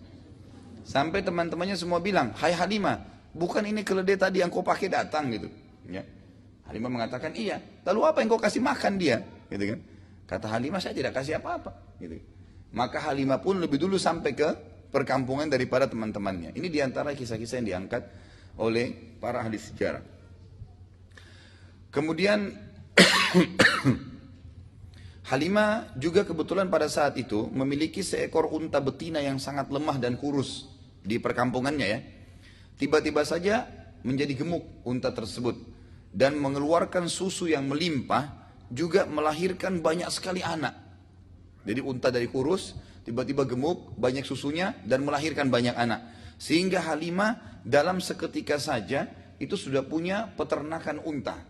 Sampai teman-temannya semua bilang, "Hai Halimah, bukan ini keledai tadi yang kau pakai datang gitu." Ya. Halimah mengatakan, "Iya." "Lalu apa yang kau kasih makan dia?" Gitu kan. Kata Halimah, "Saya tidak kasih apa-apa." Gitu. Maka Halimah pun lebih dulu sampai ke perkampungan daripada teman-temannya. Ini diantara kisah-kisah yang diangkat oleh para ahli sejarah. Kemudian Halimah juga kebetulan pada saat itu memiliki seekor unta betina yang sangat lemah dan kurus di perkampungannya ya. Tiba-tiba saja menjadi gemuk unta tersebut dan mengeluarkan susu yang melimpah, juga melahirkan banyak sekali anak. Jadi unta dari kurus tiba-tiba gemuk, banyak susunya dan melahirkan banyak anak. Sehingga Halimah dalam seketika saja itu sudah punya peternakan unta.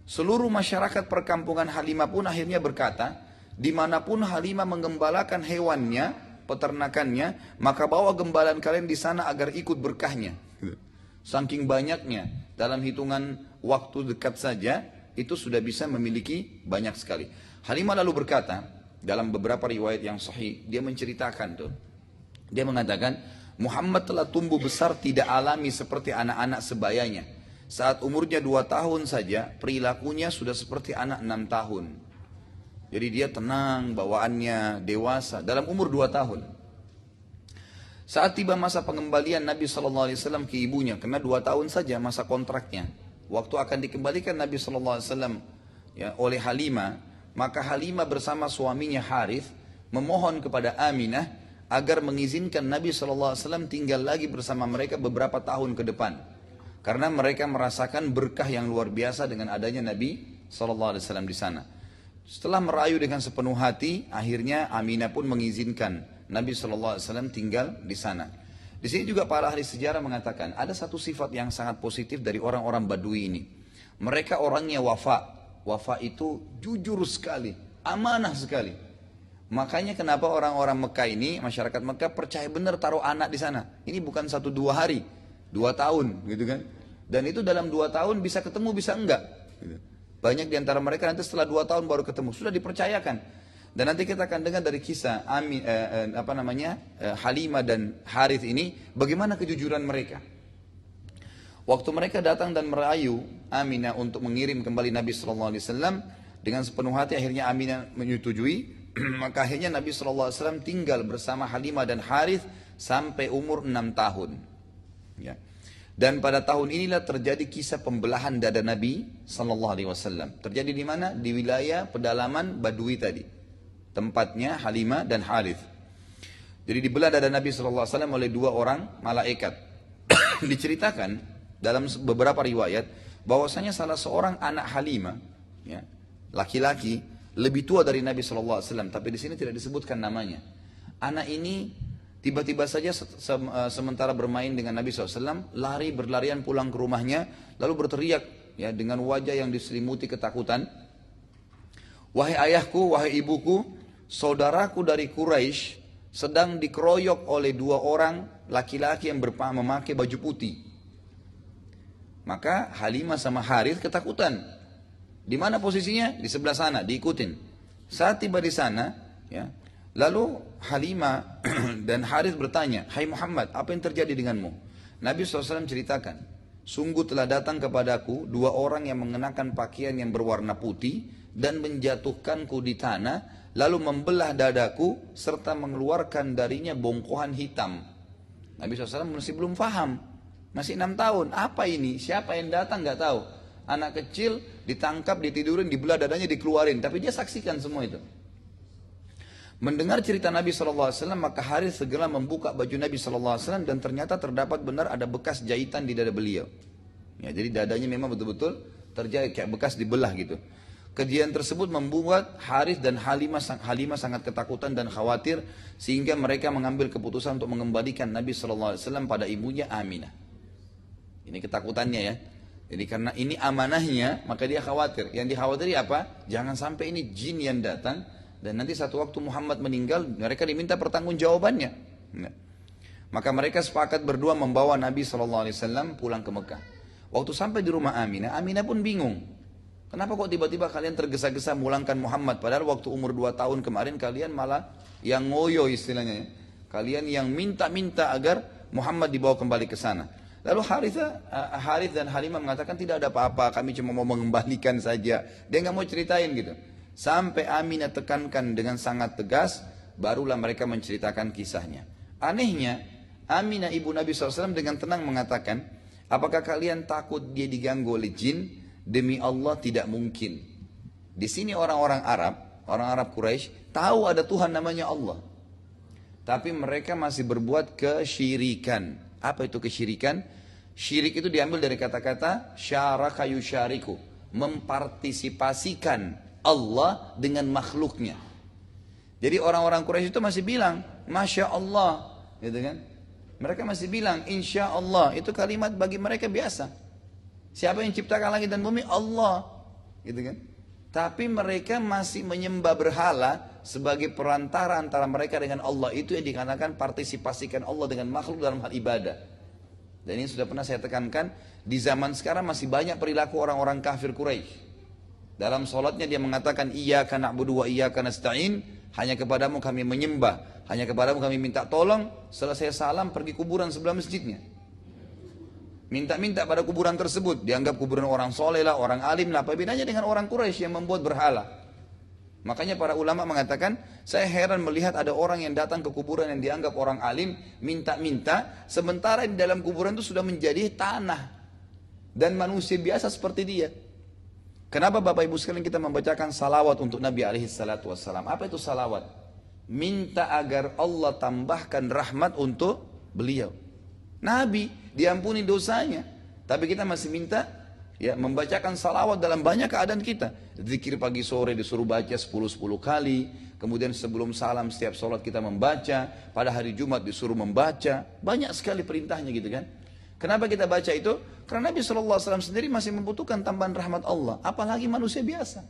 Seluruh masyarakat perkampungan Halimah pun akhirnya berkata, dimanapun Halimah menggembalakan hewannya, peternakannya, maka bawa gembalaan kalian di sana agar ikut berkahnya. Saking banyaknya, dalam hitungan waktu dekat saja, itu sudah bisa memiliki banyak sekali. Halimah lalu berkata, dalam beberapa riwayat yang sahih, dia menceritakan tuh. Dia mengatakan, Muhammad telah tumbuh besar tidak alami seperti anak-anak sebayanya. Saat umurnya 2 tahun saja, perilakunya sudah seperti anak 6 tahun. Jadi dia tenang, bawaannya dewasa, dalam umur 2 tahun. Saat tiba masa pengembalian Nabi SAW ke ibunya, karena 2 tahun saja masa kontraknya. Waktu akan dikembalikan Nabi SAW ya, oleh Halimah, maka Halimah bersama suaminya Harith memohon kepada Aminah agar mengizinkan Nabi SAW tinggal lagi bersama mereka beberapa tahun ke depan. Karena mereka merasakan berkah yang luar biasa dengan adanya Nabi SAW di sana. Setelah merayu dengan sepenuh hati, akhirnya Aminah pun mengizinkan Nabi SAW tinggal di sana. Di sini juga para ahli sejarah mengatakan ada satu sifat yang sangat positif dari orang-orang Badui ini. Mereka orangnya wafa. Wafa itu jujur sekali, amanah sekali. Makanya kenapa orang-orang Mekah ini, masyarakat Mekah percaya benar taruh anak di sana. Ini bukan 1-2 hari, 2 tahun gitu kan. Dan itu dalam 2 tahun bisa ketemu bisa enggak. Gitu. Banyak di antara mereka nanti setelah 2 tahun baru ketemu, sudah dipercayakan. Dan nanti kita akan dengar dari kisah Halimah dan Harith ini bagaimana kejujuran mereka. Waktu mereka datang dan merayu Aminah untuk mengirim kembali Nabi SAW, dengan sepenuh hati akhirnya Aminah menyetujui. Maka akhirnya Nabi SAW tinggal bersama Halimah dan Harith sampai umur 6 tahun. Ya. Dan pada tahun inilah terjadi kisah pembelahan dada Nabi SAW. Terjadi di mana? Di wilayah pedalaman Badui tadi. Tempatnya Halimah dan Harith. Jadi dibelah dada Nabi SAW oleh 2 orang malaikat. Diceritakan dalam beberapa riwayat bahwasanya salah seorang anak Halimah, ya, laki-laki lebih tua dari Nabi SAW, tapi di sini tidak disebutkan namanya. Anak ini tiba-tiba saja sementara bermain dengan Nabi SAW, berlarian pulang ke rumahnya, lalu berteriak, ya, dengan wajah yang diselimuti ketakutan, "Wahai ayahku, wahai ibuku, saudaraku dari Quraisy sedang dikeroyok oleh 2 orang laki-laki yang memakai baju putih." Maka Halimah sama Harith ketakutan. Di mana posisinya? Di sebelah sana, diikutin. Saat tiba di sana, ya, lalu Halimah dan Harith bertanya, "Hai Muhammad, apa yang terjadi denganmu?" Nabi SAW ceritakan, "Sungguh telah datang kepadaku 2 orang yang mengenakan pakaian yang berwarna putih dan menjatuhkanku di tanah, lalu membelah dadaku serta mengeluarkan darinya bongkohan hitam." Nabi SAW masih belum paham. Masih 6 tahun, apa ini? Siapa yang datang nggak tahu. Anak kecil ditangkap, ditidurin, dibelah dadanya, dikeluarin. Tapi dia saksikan semua itu. Mendengar cerita Nabi SAW, maka Harith segera membuka baju Nabi SAW dan ternyata terdapat benar ada bekas jahitan di dada beliau. Ya, jadi dadanya memang betul-betul terjahit, kayak bekas dibelah gitu. Kejadian tersebut membuat Harith dan Halimah sangat ketakutan dan khawatir, sehingga mereka mengambil keputusan untuk mengembalikan Nabi SAW pada ibunya Aminah. Ini ketakutannya ya. Jadi karena ini amanahnya, maka dia khawatir. Yang dikhawatiri apa? Jangan sampai ini jin yang datang dan nanti satu waktu Muhammad meninggal, mereka diminta pertanggungjawabannya. Nah. Maka mereka sepakat berdua membawa Nabi SAW pulang ke Mekah. Waktu sampai di rumah Aminah, Aminah pun bingung. Kenapa kok tiba-tiba kalian tergesa-gesa memulangkan Muhammad? Padahal waktu umur 2 tahun kemarin kalian malah yang ngoyo istilahnya ya. Kalian yang minta-minta agar Muhammad dibawa kembali ke sana. Lalu Harith dan Halimah mengatakan tidak ada apa-apa, kami cuma mau mengembalikan saja. Dia nggak mau ceritain gitu. Sampai Aminah tekankan dengan sangat tegas, barulah mereka menceritakan kisahnya. Anehnya, Aminah ibu Nabi SAW dengan tenang mengatakan, "Apakah kalian takut dia diganggu oleh jin? Demi Allah tidak mungkin." Di sini orang Arab Quraisy tahu ada Tuhan namanya Allah. Tapi mereka masih berbuat kesyirikan. Apa itu kesyirikan? Syirik itu diambil dari kata-kata syaraka yusyariku, mempartisipasikan Allah dengan makhluknya. Jadi orang-orang Quraisy itu masih bilang, Masya Allah, gitu kan? Mereka masih bilang, Insya Allah, itu kalimat bagi mereka biasa. Siapa yang ciptakan langit dan bumi? Allah, gitu kan? Tapi mereka masih menyembah berhala sebagai perantara antara mereka dengan Allah. Itu yang dikatakan partisipasikan Allah dengan makhluk dalam hal ibadah. Dan ini sudah pernah saya tekankan, di zaman sekarang masih banyak perilaku orang-orang kafir Quraisy. Dalam sholatnya dia mengatakan, Iyyaka na'budu wa iyyaka nasta'in, hanya kepadamu kami menyembah, hanya kepadamu kami minta tolong. Selesai salam pergi kuburan sebelah masjidnya. Minta-minta pada kuburan tersebut, dianggap kuburan orang soleh lah, orang alim lah. Apa bedanya dengan orang Quraisy yang membuat berhala? Makanya para ulama mengatakan, saya heran melihat ada orang yang datang ke kuburan yang dianggap orang alim, minta-minta, sementara di dalam kuburan itu sudah menjadi tanah. Dan manusia biasa seperti dia. Kenapa Bapak Ibu sekalian kita membacakan salawat untuk Nabi SAW? Apa itu salawat? Minta agar Allah tambahkan rahmat untuk beliau. Nabi diampuni dosanya. Tapi kita masih minta ya membacakan salawat dalam banyak keadaan kita. Zikir pagi sore disuruh baca 10 kali. Kemudian sebelum salam setiap sholat kita membaca. Pada hari Jumat disuruh membaca. Banyak sekali perintahnya gitu kan. Kenapa kita baca itu? Karena Nabi SAW sendiri masih membutuhkan tambahan rahmat Allah. Apalagi manusia biasa.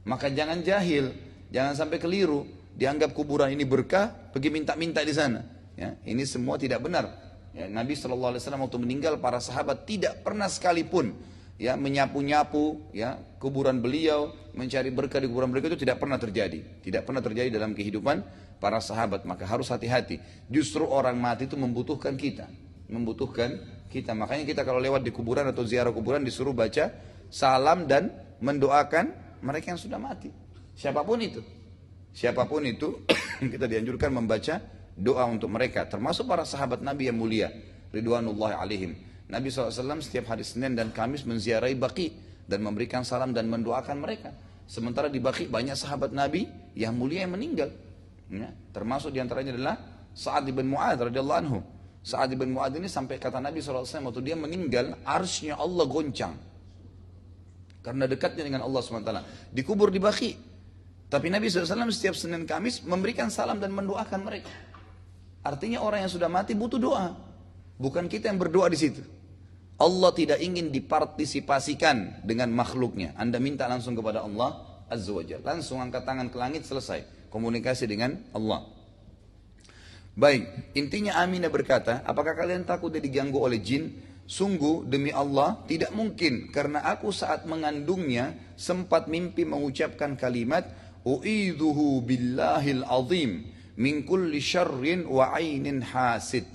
Maka jangan jahil. Jangan sampai keliru. Dianggap kuburan ini berkah. Pergi minta-minta di sana. Ya, ini semua tidak benar. Ya, Nabi SAW waktu meninggal, para sahabat tidak pernah sekalipun ya menyapu-nyapu ya kuburan beliau, mencari berkah di kuburan beliau, itu tidak pernah terjadi. Tidak pernah terjadi dalam kehidupan para sahabat. Maka harus hati-hati. Justru orang mati itu membutuhkan kita. kita. Makanya kita kalau lewat di kuburan atau ziarah kuburan disuruh baca salam dan mendoakan mereka yang sudah mati. Siapapun itu. Siapapun itu kita dianjurkan membaca doa untuk mereka. Termasuk para sahabat Nabi yang mulia. Ridwanullahi alaihim. Nabi SAW setiap hari Senin dan Kamis menziarahi Baqi dan memberikan salam dan mendoakan mereka. Sementara di Baqi banyak sahabat Nabi yang mulia yang meninggal. Ya, termasuk diantaranya adalah Sa'ad bin Mu'adz radhiyallahu anhu. Sa'ad bin Mu'adz ini sampai kata Nabi SAW waktu dia meninggal, arsy-Nya Allah goncang. Karena dekatnya dengan Allah SWT. Dikubur di Baqi. Tapi Nabi SAW setiap Senin Kamis memberikan salam dan mendoakan mereka. Artinya orang yang sudah mati butuh doa. Bukan kita yang berdoa di situ. Allah tidak ingin dipartisipasikan dengan makhluknya. Anda minta langsung kepada Allah Azza wa Jalla. Langsung angkat tangan ke langit, selesai. Komunikasi dengan Allah. Baik, intinya Aminah berkata, apakah kalian takut dia diganggu oleh jin? Sungguh demi Allah tidak mungkin, karena aku saat mengandungnya sempat mimpi mengucapkan kalimat u'idzuhu billahil azim min kulli syarrin wa ainin hasid,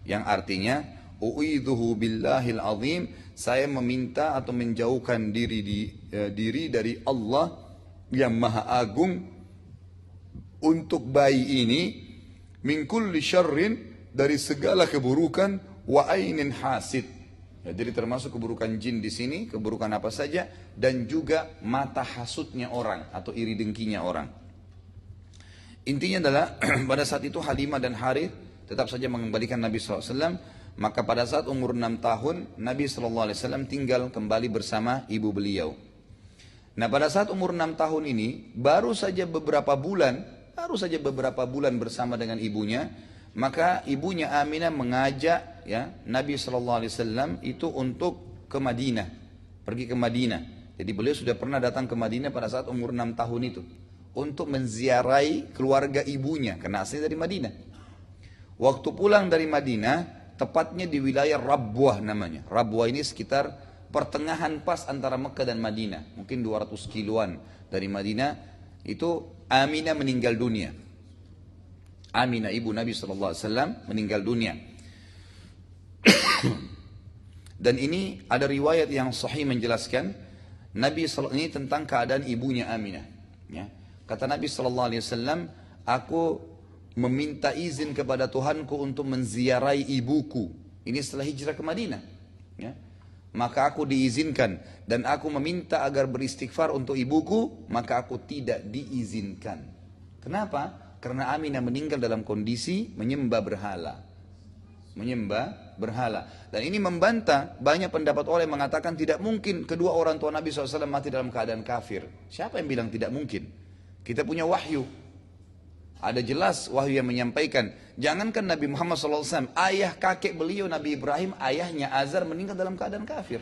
yang artinya u'idzuhu billahil azim, saya meminta atau menjauhkan diri dari Allah yang maha agung untuk bayi ini, min kulli syarrin, dari segala keburukan, wa ainin hasid. Ya, jadi termasuk keburukan jin di sini, keburukan apa saja, dan juga mata hasutnya orang atau iri dengkinya orang. Intinya adalah pada saat itu Halimah dan Harith tetap saja mengembalikan Nabi SAW. Maka pada saat umur 6 tahun Nabi SAW tinggal kembali bersama ibu beliau. Nah pada saat umur 6 tahun ini baru saja beberapa bulan bersama dengan ibunya, maka ibunya Aminah mengajak ya Nabi SAW itu untuk ke Madinah, pergi ke Madinah. Jadi beliau sudah pernah datang ke Madinah pada saat umur 6 tahun itu untuk menziarahi keluarga ibunya karena asli dari Madinah. Waktu pulang dari Madinah, tepatnya di wilayah Rabwah namanya. Rabwah ini sekitar pertengahan pas antara Mekah dan Madinah, mungkin 200 kiloan dari Madinah. Itu Aminah meninggal dunia. Aminah ibu Nabi SAW meninggal dunia. Dan ini ada riwayat yang sahih menjelaskan Nabi SAW ini tentang keadaan ibunya Aminah. Ya. Kata Nabi SAW, aku meminta izin kepada Tuhanku untuk menziarahi ibuku. Ini setelah hijrah ke Madinah. Ya. Maka aku diizinkan dan aku meminta agar beristighfar untuk ibuku, maka aku tidak diizinkan. Kenapa? Karena Aminah meninggal dalam kondisi menyembah berhala. Menyembah berhala. Dan ini membantah banyak pendapat orang yang mengatakan tidak mungkin kedua orang tua Nabi SAW mati dalam keadaan kafir. Siapa yang bilang tidak mungkin? Kita punya wahyu. Ada jelas wahyu yang menyampaikan. Jangankan Nabi Muhammad SAW, ayah kakek beliau Nabi Ibrahim, ayahnya Azar meninggal dalam keadaan kafir.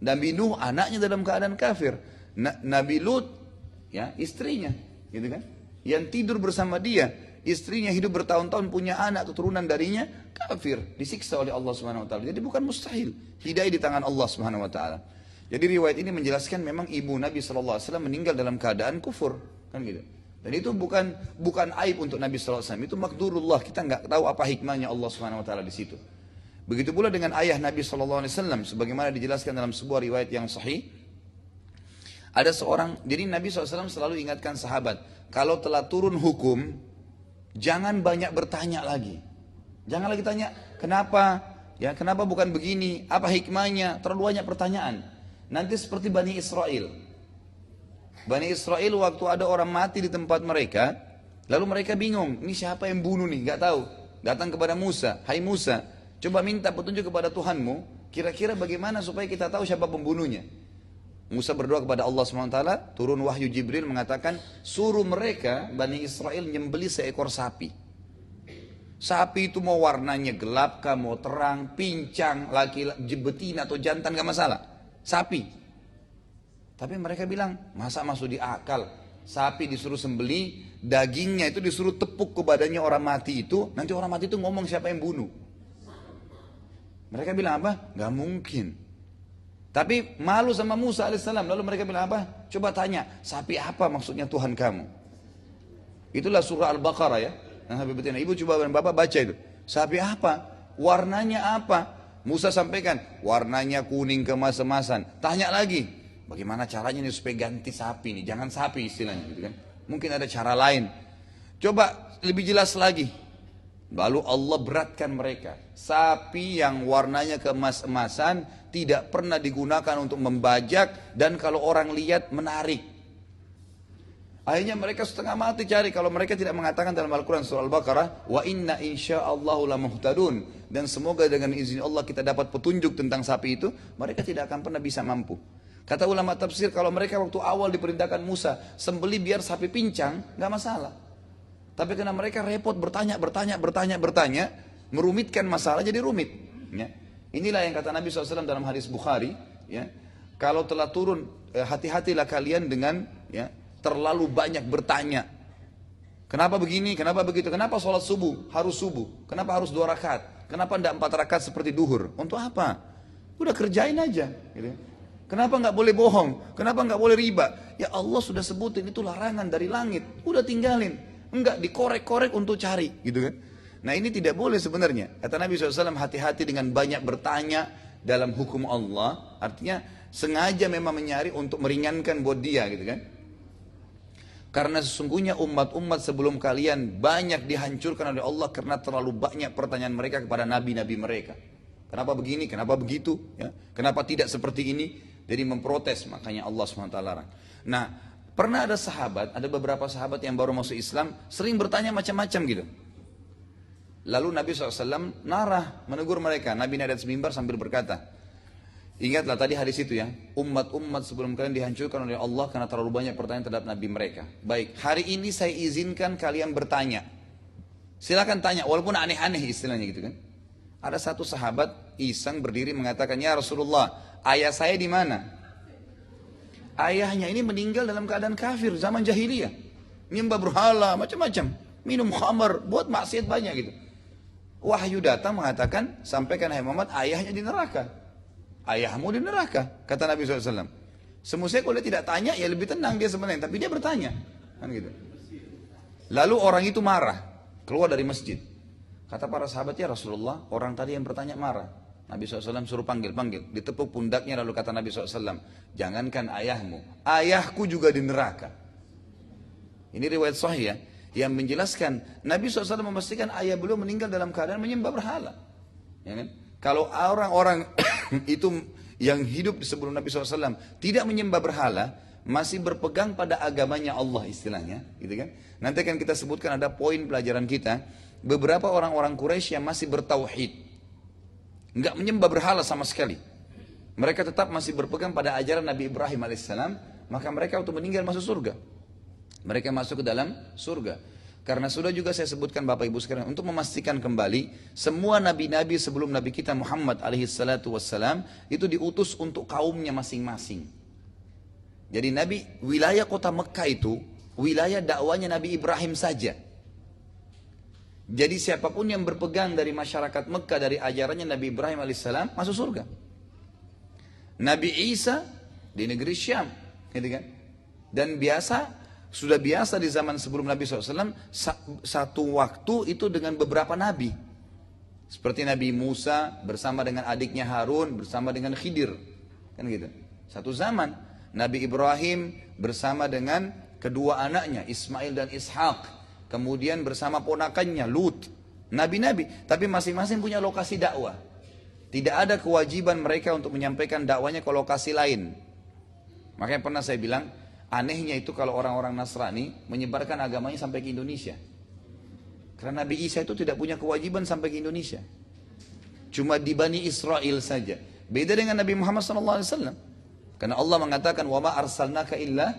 Nabi Nuh anaknya dalam keadaan kafir. Nabi Lut ya istrinya, gitu kan? Yang tidur bersama dia, istrinya hidup bertahun-tahun punya anak keturunan darinya kafir, disiksa oleh Allah Subhanahu wa taala. Jadi bukan mustahil, hidayah di tangan Allah Subhanahu wa taala. Jadi riwayat ini menjelaskan memang ibu Nabi SAW meninggal dalam keadaan kufur, kan gitu. Dan itu bukan aib untuk Nabi SAW, itu makdurullah, kita nggak tahu apa hikmahnya Allah Subhanahu wa taala di situ. Begitu pula dengan ayah Nabi SAW, sebagaimana dijelaskan dalam sebuah riwayat yang sahih. Ada seorang, jadi Nabi SAW selalu ingatkan sahabat, kalau telah turun hukum, jangan banyak bertanya lagi. Jangan lagi tanya, kenapa? Ya, kenapa bukan begini? Apa hikmahnya? Terlalu banyak pertanyaan. Nanti seperti Bani Israel. Bani Israel waktu ada orang mati di tempat mereka, lalu mereka bingung, ini siapa yang bunuh nih? Gak tahu. Datang kepada Musa, hai Musa, coba minta petunjuk kepada Tuhanmu, kira-kira bagaimana supaya kita tahu siapa pembunuhnya. Musa berdoa kepada Allah SWT, turun wahyu Jibril mengatakan, suruh mereka, Bani Israel, nyembeli seekor sapi. Sapi itu mau warnanya gelap kah, mau terang, pincang, laki-laki, betina atau jantan, gak masalah. Sapi. Tapi mereka bilang, masa masuk di akal? Sapi disuruh sembeli, dagingnya itu disuruh tepuk ke badannya orang mati itu, nanti orang mati itu ngomong siapa yang bunuh. Mereka bilang apa? Gak mungkin. Tapi malu sama Musa alaihissalam. Lalu mereka bilang apa? Coba tanya, sapi apa maksudnya Tuhan kamu? Itulah surah Al-Baqarah ya. Ibu coba dan bapak baca itu. Sapi apa? Warnanya apa? Musa sampaikan, warnanya kuning kemas-emasan. Tanya lagi, bagaimana caranya nih supaya ganti sapi nih? Jangan sapi istilahnya gitu kan. Mungkin ada cara lain. Coba lebih jelas lagi. Lalu Allah beratkan mereka. Sapi yang warnanya keemas-emasan tidak pernah digunakan untuk membajak dan kalau orang lihat menarik. Akhirnya mereka setengah mati cari kalau mereka tidak mengatakan dalam Al-Quran surah Al-Baqarah, wa inna insya'allahu lamuhtadun, dan semoga dengan izin Allah kita dapat petunjuk tentang sapi itu, mereka tidak akan pernah bisa mampu. Kata ulama tafsir, kalau mereka waktu awal diperintahkan Musa sembeli biar sapi pincang, nggak masalah. Tapi karena mereka repot bertanya, merumitkan masalah jadi rumit. Ya. Inilah yang kata Nabi SAW dalam hadis Bukhari, ya, kalau telah turun, hati-hatilah kalian dengan terlalu banyak bertanya. Kenapa begini, kenapa begitu, kenapa sholat subuh harus subuh, kenapa harus 2 rakaat, kenapa tidak 4 rakaat seperti duhur, untuk apa? Udah kerjain aja. Gitu. Kenapa nggak boleh bohong, kenapa nggak boleh riba? Ya Allah sudah sebutin itu larangan dari langit, udah tinggalin. Enggak dikorek-korek untuk cari, gitu kan? Nah ini tidak boleh sebenarnya. Kata Nabi SAW, hati-hati dengan banyak bertanya dalam hukum Allah. Artinya sengaja memang mencari untuk meringankan buat dia, gitu kan? Karena sesungguhnya umat-umat sebelum kalian banyak dihancurkan oleh Allah karena terlalu banyak pertanyaan mereka kepada nabi-nabi mereka. Kenapa begini, kenapa begitu, ya? Kenapa tidak seperti ini? Jadi memprotes, makanya Allah SWT larang. Nah, pernah ada sahabat, ada beberapa sahabat yang baru masuk Islam, sering bertanya macam-macam gitu. Lalu Nabi SAW narah, menegur mereka. Nabi naik atas mimbar sambil berkata, ingatlah tadi hadis itu ya, umat-umat sebelum kalian dihancurkan oleh Allah karena terlalu banyak pertanyaan terhadap Nabi mereka. Baik, hari ini saya izinkan kalian bertanya. Silakan tanya, walaupun aneh-aneh istilahnya gitu kan. Ada satu sahabat iseng berdiri mengatakan, ya Rasulullah, ayah saya di mana? Ayahnya ini meninggal dalam keadaan kafir zaman jahiliyah, menyembah berhala macam-macam, minum khamar, buat maksiat banyak gitu. Wahyu datang mengatakan, sampaikan hai Muhammad, ayahnya di neraka. Ayahmu di neraka, kata Nabi SAW. Semestinya kalau dia tidak tanya, ya lebih tenang dia sebenarnya, tapi dia bertanya, kan gitu. Lalu orang itu marah, keluar dari masjid. Kata para sahabat, ya Rasulullah, orang tadi yang bertanya marah. Nabi SAW suruh panggil, ditepuk pundaknya, lalu kata Nabi SAW, jangankan ayahmu, ayahku juga di neraka. Ini riwayat sahih ya, yang menjelaskan Nabi SAW memastikan ayah beliau meninggal dalam keadaan menyembah berhala. Ya kan? Kalau orang-orang itu yang hidup sebelum Nabi SAW tidak menyembah berhala, masih berpegang pada agamanya Allah istilahnya, gitu kan? Nanti akan kita sebutkan ada poin pelajaran kita, beberapa orang-orang Quraisy yang masih bertauhid, nggak menyembah berhala sama sekali. Mereka tetap masih berpegang pada ajaran Nabi Ibrahim alaihissalam, maka mereka waktu meninggal masuk surga. Mereka masuk ke dalam surga. Karena sudah juga saya sebutkan Bapak Ibu sekalian, untuk memastikan kembali, semua nabi-nabi sebelum Nabi kita Muhammad alaihissalatu wassalam itu diutus untuk kaumnya masing-masing. Jadi Nabi, wilayah kota Mekah itu, wilayah dakwanya Nabi Ibrahim saja. Jadi siapapun yang berpegang dari masyarakat Mekah, dari ajarannya Nabi Ibrahim alaihissalam, masuk surga. Nabi Isa di negeri Syam, gitu kan? Dan sudah biasa di zaman sebelum Nabi SAW, satu waktu itu dengan beberapa nabi. Seperti Nabi Musa bersama dengan adiknya Harun, bersama dengan Khidir. Kan gitu. Satu zaman, Nabi Ibrahim bersama dengan kedua anaknya, Ismail dan Ishak. Kemudian bersama ponakannya, Lut. Nabi-nabi, tapi masing-masing punya lokasi dakwah. Tidak ada kewajiban mereka untuk menyampaikan dakwanya ke lokasi lain. Makanya pernah saya bilang, anehnya itu kalau orang-orang Nasrani menyebarkan agamanya sampai ke Indonesia. Karena Nabi Isa itu tidak punya kewajiban sampai ke Indonesia. Cuma di Bani Israel saja. Beda dengan Nabi Muhammad SAW. Karena Allah mengatakan, wa ma arsalnaka illa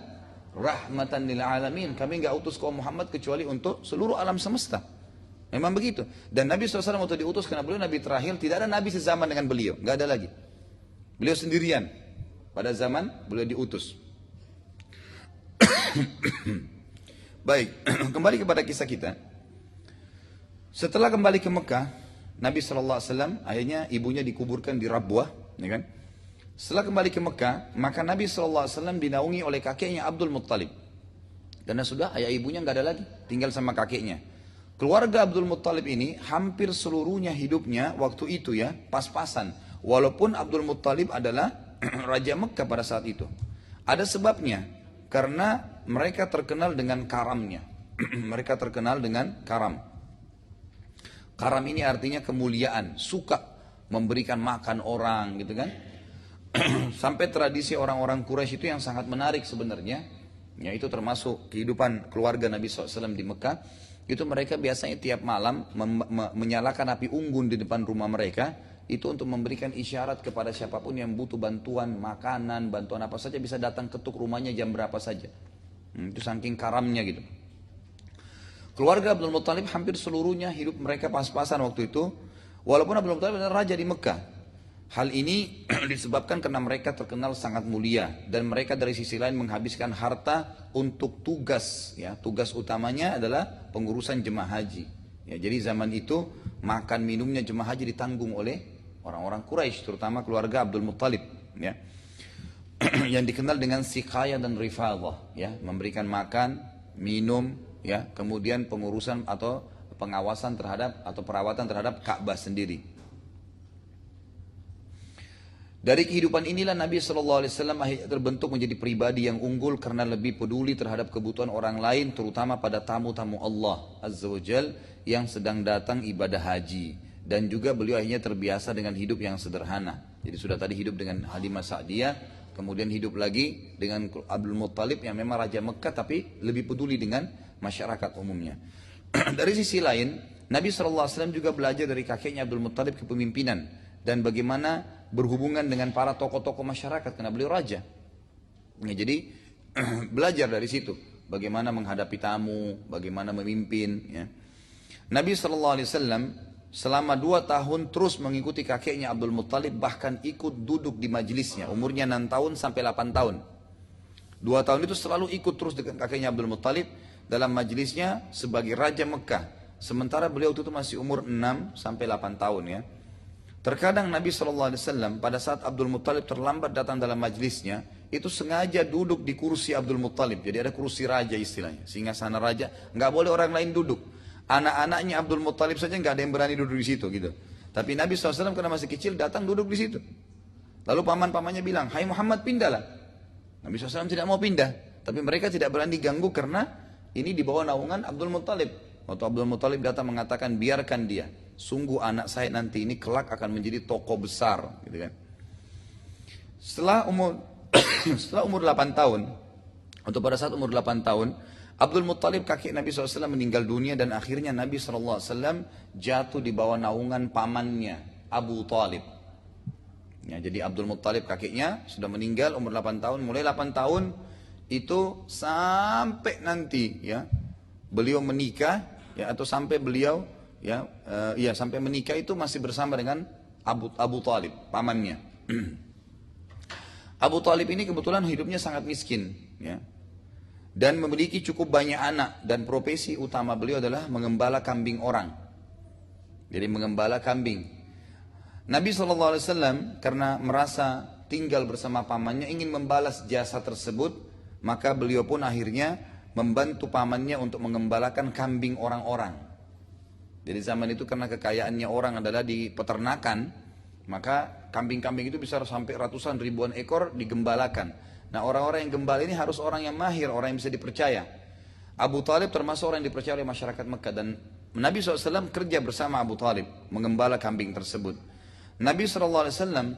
rahmatan lil alamin. Kami enggak utus kaum Muhammad kecuali untuk seluruh alam semesta. Memang begitu. Dan Nabi SAW waktu diutus karena beliau Nabi terakhir, tidak ada Nabi sezaman dengan beliau. Enggak ada lagi. Beliau sendirian. Pada zaman beliau diutus. Baik, kembali kepada kisah kita. Setelah kembali ke Mekah, Nabi SAW akhirnya ibunya dikuburkan di Rabwah, ya kan? Setelah kembali ke Mekah, maka Nabi SAW dinaungi oleh kakeknya Abdul Muttalib. Karena sudah ayah ibunya nggak ada lagi, tinggal sama kakeknya. Keluarga Abdul Muttalib ini hampir seluruhnya hidupnya waktu itu ya pas-pasan. Walaupun Abdul Muttalib adalah Raja Mekah pada saat itu. Ada sebabnya, karena mereka terkenal dengan karamnya. Mereka terkenal dengan karam. Karam ini artinya kemuliaan, suka memberikan makan orang gitu kan. Sampai tradisi orang-orang Quraisy itu yang sangat menarik sebenarnya, yaitu termasuk kehidupan keluarga Nabi SAW di Mekah. Itu mereka biasanya tiap malam menyalakan api unggun di depan rumah mereka, itu untuk memberikan isyarat kepada siapapun yang butuh bantuan makanan, bantuan apa saja bisa datang ketuk rumahnya jam berapa saja. Itu saking karamnya gitu. Keluarga Abdul Muttalib hampir seluruhnya hidup mereka pas-pasan waktu itu, walaupun Abdul Muttalib adalah raja di Mekah. Hal ini disebabkan karena mereka terkenal sangat mulia dan mereka dari sisi lain menghabiskan harta untuk tugas, ya tugas utamanya adalah pengurusan jemaah haji. Ya, jadi zaman itu makan minumnya jemaah haji ditanggung oleh orang-orang Quraisy, terutama keluarga Abdul Muttalib, ya. Yang dikenal dengan siqaya dan rifadah, ya, memberikan makan, minum, ya, kemudian pengurusan atau pengawasan terhadap atau perawatan terhadap Ka'bah sendiri. Dari kehidupan inilah Nabi SAW akhirnya terbentuk menjadi pribadi yang unggul karena lebih peduli terhadap kebutuhan orang lain, terutama pada tamu-tamu Allah Azza wa Jal yang sedang datang ibadah haji. Dan juga beliau akhirnya terbiasa dengan hidup yang sederhana. Jadi sudah tadi hidup dengan Halimah Sa'diyah, kemudian hidup lagi dengan Abdul Muttalib yang memang Raja Mekah tapi lebih peduli dengan masyarakat umumnya. Dari sisi lain, Nabi SAW juga belajar dari kakeknya Abdul Muttalib kepemimpinan dan bagaimana berhubungan dengan para tokoh-tokoh masyarakat karena beliau raja. Ya, jadi belajar dari situ bagaimana menghadapi tamu, bagaimana memimpin. Ya. Nabi SAW selama 2 tahun terus mengikuti kakeknya Abdul Muttalib, bahkan ikut duduk di majelisnya. Umurnya 6 tahun sampai 8 tahun. 2 tahun itu selalu ikut terus dengan kakeknya Abdul Muttalib dalam majelisnya sebagai Raja Mekah. Sementara beliau itu masih umur 6 sampai 8 tahun ya. Terkadang Nabi SAW pada saat Abdul Muttalib terlambat datang dalam majlisnya, itu sengaja duduk di kursi Abdul Muttalib. Jadi ada kursi raja istilahnya, singgasana raja, nggak boleh orang lain duduk. Anak-anaknya Abdul Muttalib saja nggak ada yang berani duduk di situ gitu. Tapi Nabi SAW karena masih kecil datang duduk di situ. Lalu paman-pamannya bilang, "Hai Muhammad, pindahlah." Nabi SAW tidak mau pindah, tapi mereka tidak berani ganggu karena ini di bawah naungan Abdul Muttalib. Waktu Abdul Muttalib datang mengatakan, "Biarkan dia. Sungguh anak saya nanti ini kelak akan menjadi tokoh besar," gitu kan. Setelah umur 8 tahun, atau pada saat umur 8 tahun, Abdul Muttalib kakek Nabi SAW meninggal dunia dan akhirnya Nabi SAW jatuh di bawah naungan pamannya Abu Talib. Ya, jadi Abdul Muttalib kakeknya sudah meninggal umur 8 tahun, mulai 8 tahun itu sampai nanti ya beliau menikah ya atau sampai beliau sampai menikah itu masih bersama dengan Abu Talib, pamannya. Abu Talib ini kebetulan hidupnya sangat miskin, ya, dan memiliki cukup banyak anak dan profesi utama beliau adalah mengembala kambing orang. Jadi mengembala kambing. Nabi SAW karena merasa tinggal bersama pamannya ingin membalas jasa tersebut, maka beliau pun akhirnya membantu pamannya untuk mengembalakan kambing orang-orang. Jadi zaman itu karena kekayaannya orang adalah di peternakan, maka kambing-kambing itu bisa sampai ratusan ribuan ekor digembalakan. Nah, orang-orang yang gembala ini harus orang yang mahir, orang yang bisa dipercaya. Abu Talib termasuk orang yang dipercaya oleh masyarakat Mekah dan Nabi SAW kerja bersama Abu Talib mengembala kambing tersebut. Nabi SAW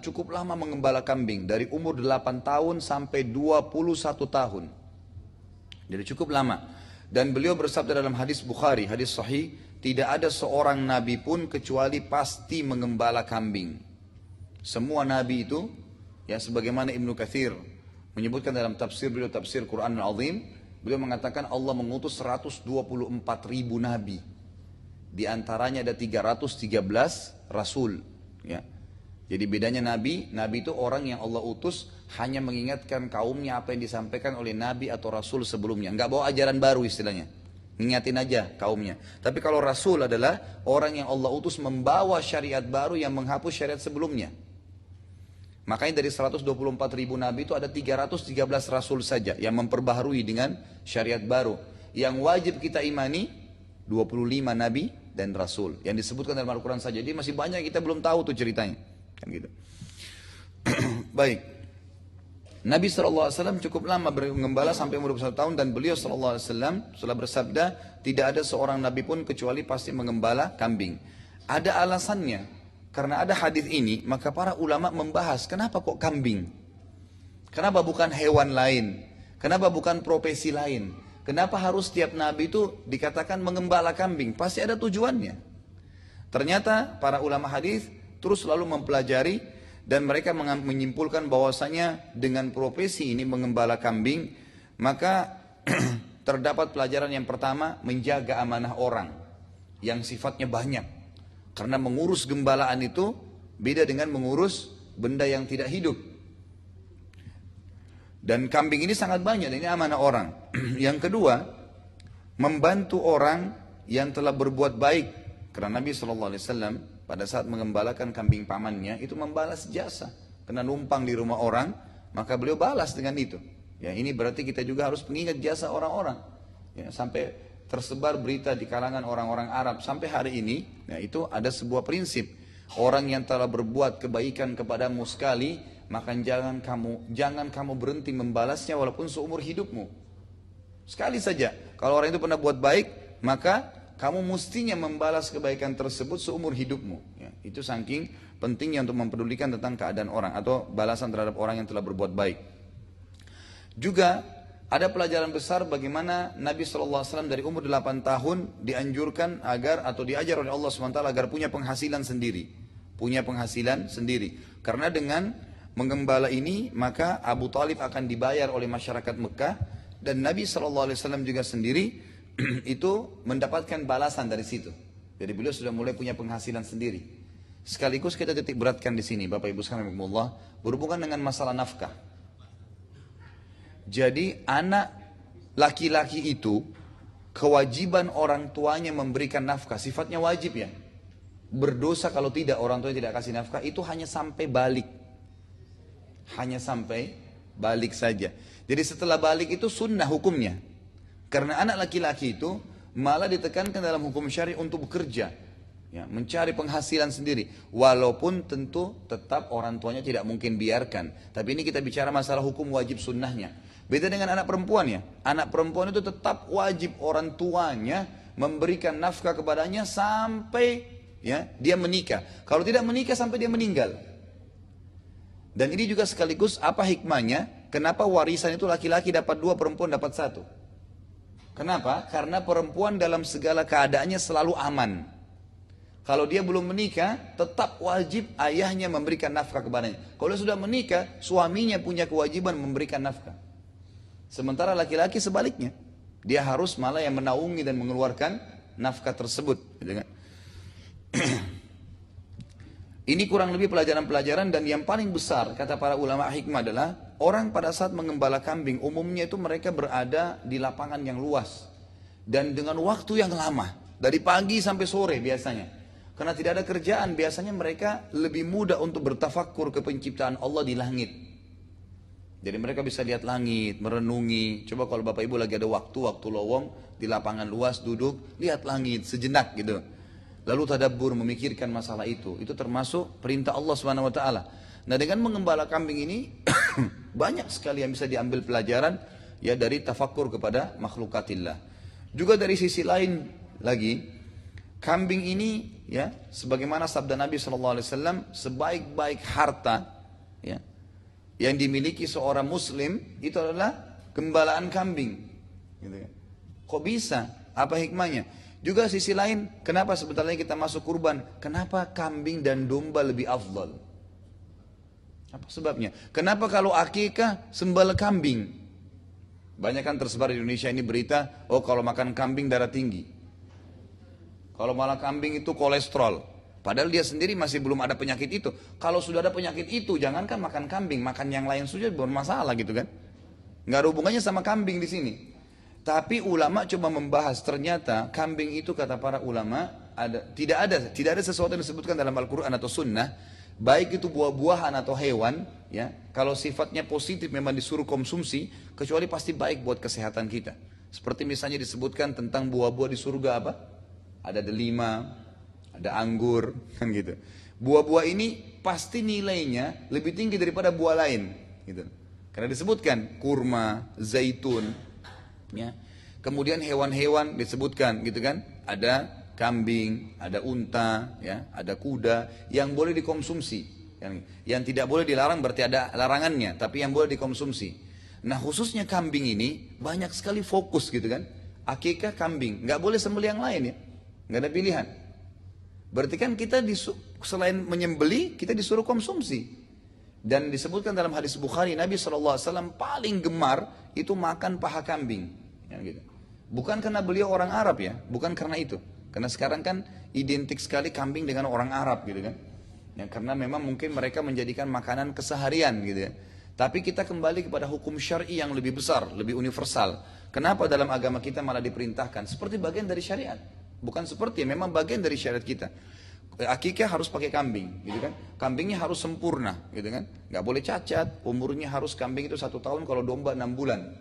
cukup lama mengembala kambing dari umur 8 tahun sampai 21 tahun. Jadi cukup lama. Dan beliau bersabda dalam hadis Bukhari, hadis sahih, tidak ada seorang nabi pun kecuali pasti mengembala kambing. Semua nabi itu, ya sebagaimana Ibnu Katsir menyebutkan dalam tafsir beliau, tafsir Quran Al-Azim, beliau mengatakan Allah mengutus 124 ribu nabi. Di antaranya ada 313 rasul. Ya. Jadi bedanya nabi itu orang yang Allah utus hanya mengingatkan kaumnya apa yang disampaikan oleh nabi atau rasul sebelumnya. Enggak bawa ajaran baru istilahnya. Ngingatin aja kaumnya. Tapi kalau rasul adalah orang yang Allah utus membawa syariat baru yang menghapus syariat sebelumnya. Makanya dari 124 ribu nabi itu ada 313 rasul saja yang memperbaharui dengan syariat baru. Yang wajib kita imani 25 nabi dan rasul yang disebutkan dalam Al-Quran saja. Jadi masih banyak kita belum tahu tuh ceritanya. Kan gitu. Baik. Nabi SAW cukup lama mengembala sampai umur 21 tahun dan beliau SAW setelah bersabda, tidak ada seorang nabi pun kecuali pasti mengembala kambing. Ada alasannya, karena ada hadis ini, maka para ulama membahas kenapa kok kambing? Kenapa bukan hewan lain? Kenapa bukan profesi lain? Kenapa harus setiap nabi itu dikatakan mengembala kambing? Pasti ada tujuannya. Ternyata para ulama hadis terus selalu mempelajari dan mereka menyimpulkan bahwasanya dengan profesi ini mengembala kambing, maka terdapat pelajaran yang pertama, menjaga amanah orang yang sifatnya banyak. Karena mengurus gembalaan itu beda dengan mengurus benda yang tidak hidup. Dan kambing ini sangat banyak, ini amanah orang. Yang kedua, membantu orang yang telah berbuat baik. Karena Nabi SAW pada saat mengembalakan kambing pamannya itu membalas jasa. Kena numpang di rumah orang, maka beliau balas dengan itu. Ya, ini berarti kita juga harus mengingat jasa orang-orang. Ya, sampai tersebar berita di kalangan orang-orang Arab sampai hari ini, ya, itu ada sebuah prinsip. Orang yang telah berbuat kebaikan kepadamu sekali, maka jangan kamu berhenti membalasnya walaupun seumur hidupmu. Sekali saja. Kalau orang itu pernah buat baik, maka kamu mestinya membalas kebaikan tersebut seumur hidupmu. Ya, itu saking pentingnya untuk mempedulikan tentang keadaan orang atau balasan terhadap orang yang telah berbuat baik. Juga ada pelajaran besar bagaimana Nabi SAW dari umur 8 tahun dianjurkan agar atau diajar oleh Allah SWT agar punya penghasilan sendiri. Punya penghasilan sendiri. Karena dengan menggembala ini maka Abu Talib akan dibayar oleh masyarakat Mekah dan Nabi SAW juga sendiri itu mendapatkan balasan dari situ. Jadi beliau sudah mulai punya penghasilan sendiri. Sekaligus kita titik beratkan di sini, Bapak Ibu sekalian, berhubungan dengan masalah nafkah. Jadi anak laki-laki itu kewajiban orang tuanya memberikan nafkah, sifatnya wajib ya. Berdosa kalau tidak orang tuanya tidak kasih nafkah, itu hanya sampai balik. Hanya sampai balik saja. Jadi setelah balik itu sunnah hukumnya. Karena anak laki-laki itu malah ditekankan dalam hukum syari untuk bekerja, ya, mencari penghasilan sendiri. Walaupun tentu tetap orang tuanya tidak mungkin biarkan. Tapi ini kita bicara masalah hukum wajib sunnahnya. Beda dengan anak perempuan ya. Anak perempuan itu tetap wajib orang tuanya memberikan nafkah kepadanya sampai ya dia menikah. Kalau tidak menikah sampai dia meninggal. Dan ini juga sekaligus apa hikmahnya? Kenapa warisan itu laki-laki dapat 2, perempuan dapat 1? Kenapa? Karena perempuan dalam segala keadaannya selalu aman. Kalau dia belum menikah, tetap wajib ayahnya memberikan nafkah kepadanya. Kalau sudah menikah, suaminya punya kewajiban memberikan nafkah. Sementara laki-laki sebaliknya. Dia harus malah yang menaungi dan mengeluarkan nafkah tersebut. Ini kurang lebih pelajaran-pelajaran dan yang paling besar, kata para ulama hikmah adalah, orang pada saat mengembala kambing, umumnya itu mereka berada di lapangan yang luas. Dan dengan waktu yang lama, dari pagi sampai sore biasanya. Karena tidak ada kerjaan, biasanya mereka lebih mudah untuk bertafakkur ke penciptaan Allah di langit. Jadi mereka bisa lihat langit, merenungi. Coba kalau Bapak Ibu lagi ada waktu lowong, di lapangan luas duduk, lihat langit sejenak gitu. Lalu tadabbur memikirkan masalah itu termasuk perintah Allah SWT. Nah dengan mengembala kambing ini banyak sekali yang bisa diambil pelajaran ya dari tafakkur kepada makhlukatillah. Juga dari sisi lain lagi, kambing ini ya sebagaimana sabda Nabi SAW, sebaik-baik harta ya yang dimiliki seorang muslim itu adalah gembalaan kambing. Gitu ya. Kok bisa? Apa hikmahnya? Juga sisi lain, kenapa sebentar lagi kita masuk kurban? Kenapa kambing dan domba lebih afdal? Apa sebabnya? Kenapa kalau akikah sembelih kambing? Banyak kan tersebar di Indonesia ini berita, oh kalau makan kambing darah tinggi. Kalau malah kambing itu kolesterol. Padahal dia sendiri masih belum ada penyakit itu. Kalau sudah ada penyakit itu, jangankan makan kambing, makan yang lain saja bermasalah gitu kan? Nggak ada hubungannya sama kambing di sini. Tapi ulama coba membahas, ternyata kambing itu kata para ulama tidak ada sesuatu yang disebutkan dalam Al-Quran atau Sunnah, baik itu buah-buahan atau hewan, ya kalau sifatnya positif memang disuruh konsumsi, kecuali pasti baik buat kesehatan kita. Seperti misalnya disebutkan tentang buah-buah di surga apa? ada delima, ada anggur, kan gitu. Buah-buah ini pasti nilainya lebih tinggi daripada buah lain, gitu. Karena disebutkan kurma, zaitun, ya. Kemudian hewan-hewan disebutkan, gitu kan? Ada kambing, ada unta, ya, ada kuda yang boleh dikonsumsi. Yang tidak boleh dilarang berarti ada larangannya, tapi yang boleh dikonsumsi. Nah khususnya kambing ini banyak sekali fokus gitu kan. Akikah kambing, nggak boleh sembelih yang lain ya, nggak ada pilihan. Berarti kan kita selain menyembelih kita disuruh konsumsi. Dan disebutkan dalam hadis Bukhari Nabi SAW paling gemar itu makan paha kambing, ya, gitu. Bukan karena beliau orang Arab ya, bukan karena itu. Karena sekarang kan identik sekali kambing dengan orang Arab gitu kan. Ya, karena memang mungkin mereka menjadikan makanan keseharian gitu ya. Tapi kita kembali kepada hukum syar'i yang lebih besar, lebih universal. Kenapa dalam agama kita malah diperintahkan? Seperti bagian dari syariat. Bukan seperti, memang bagian dari syariat kita. Akikah harus pakai kambing, gitu kan? Kambingnya harus sempurna, gitu kan? Gak boleh cacat, umurnya harus kambing itu 1 tahun, kalau domba 6 bulan.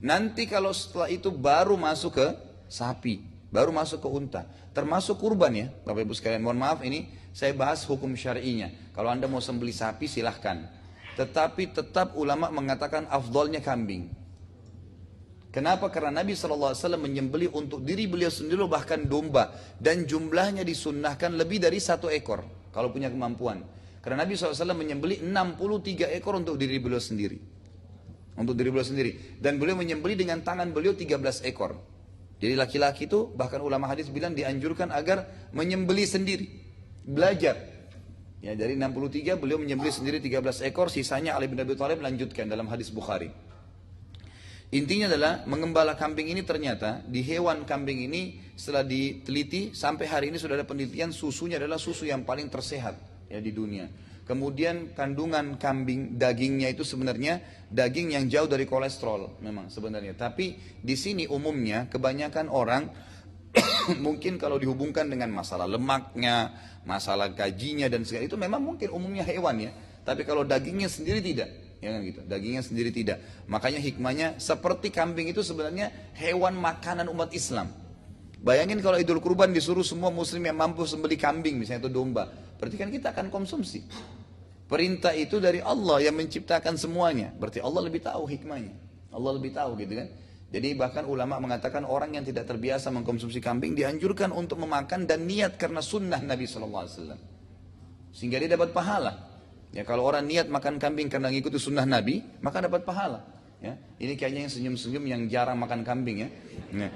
Nanti kalau setelah itu baru masuk ke sapi, baru masuk ke unta. Termasuk kurban ya, Bapak Ibu sekalian. Mohon maaf ini saya bahas hukum syar'inya. Kalau Anda mau sembelih sapi silahkan. Tetapi tetap ulama mengatakan afdolnya kambing. Kenapa? Karena Nabi SAW menyembelih untuk diri beliau sendiri bahkan domba. Dan jumlahnya disunnahkan lebih dari 1 ekor. Kalau punya kemampuan. Karena Nabi SAW menyembelih 63 ekor untuk diri beliau sendiri. Untuk diri beliau sendiri. Dan beliau menyembelih dengan tangan beliau 13 ekor. Jadi laki-laki itu bahkan ulama hadis bilang dianjurkan agar menyembelih sendiri. Belajar. Ya, dari 63 beliau menyembelih sendiri 13 ekor, sisanya Ali bin Abi Thalib lanjutkan dalam hadis Bukhari. Intinya adalah mengembala kambing ini ternyata di hewan kambing ini setelah diteliti sampai hari ini sudah ada penelitian susunya adalah susu yang paling tersehat ya di dunia. Kemudian kandungan kambing dagingnya itu sebenarnya daging yang jauh dari kolesterol memang sebenarnya. Tapi di sini umumnya kebanyakan orang mungkin kalau dihubungkan dengan masalah lemaknya, masalah gajinya dan segala itu memang mungkin umumnya hewan ya. Tapi kalau dagingnya sendiri tidak, ya kan gitu. Dagingnya sendiri tidak. Makanya hikmahnya seperti kambing itu sebenarnya hewan makanan umat Islam. Bayangin kalau Idul Kurban disuruh semua muslim yang mampu sembelih kambing misalnya itu domba, berarti kan kita akan konsumsi. Perintah itu dari Allah yang menciptakan semuanya. Berarti Allah lebih tahu hikmahnya. Allah lebih tahu gitu kan. Jadi bahkan ulama mengatakan orang yang tidak terbiasa mengkonsumsi kambing dianjurkan untuk memakan dan niat karena sunnah Nabi SAW. Sehingga dia dapat pahala. Ya kalau orang niat makan kambing karena ngikuti sunnah Nabi, maka dapat pahala. Ya, ini kayaknya yang senyum-senyum yang jarang makan kambing ya. Nah,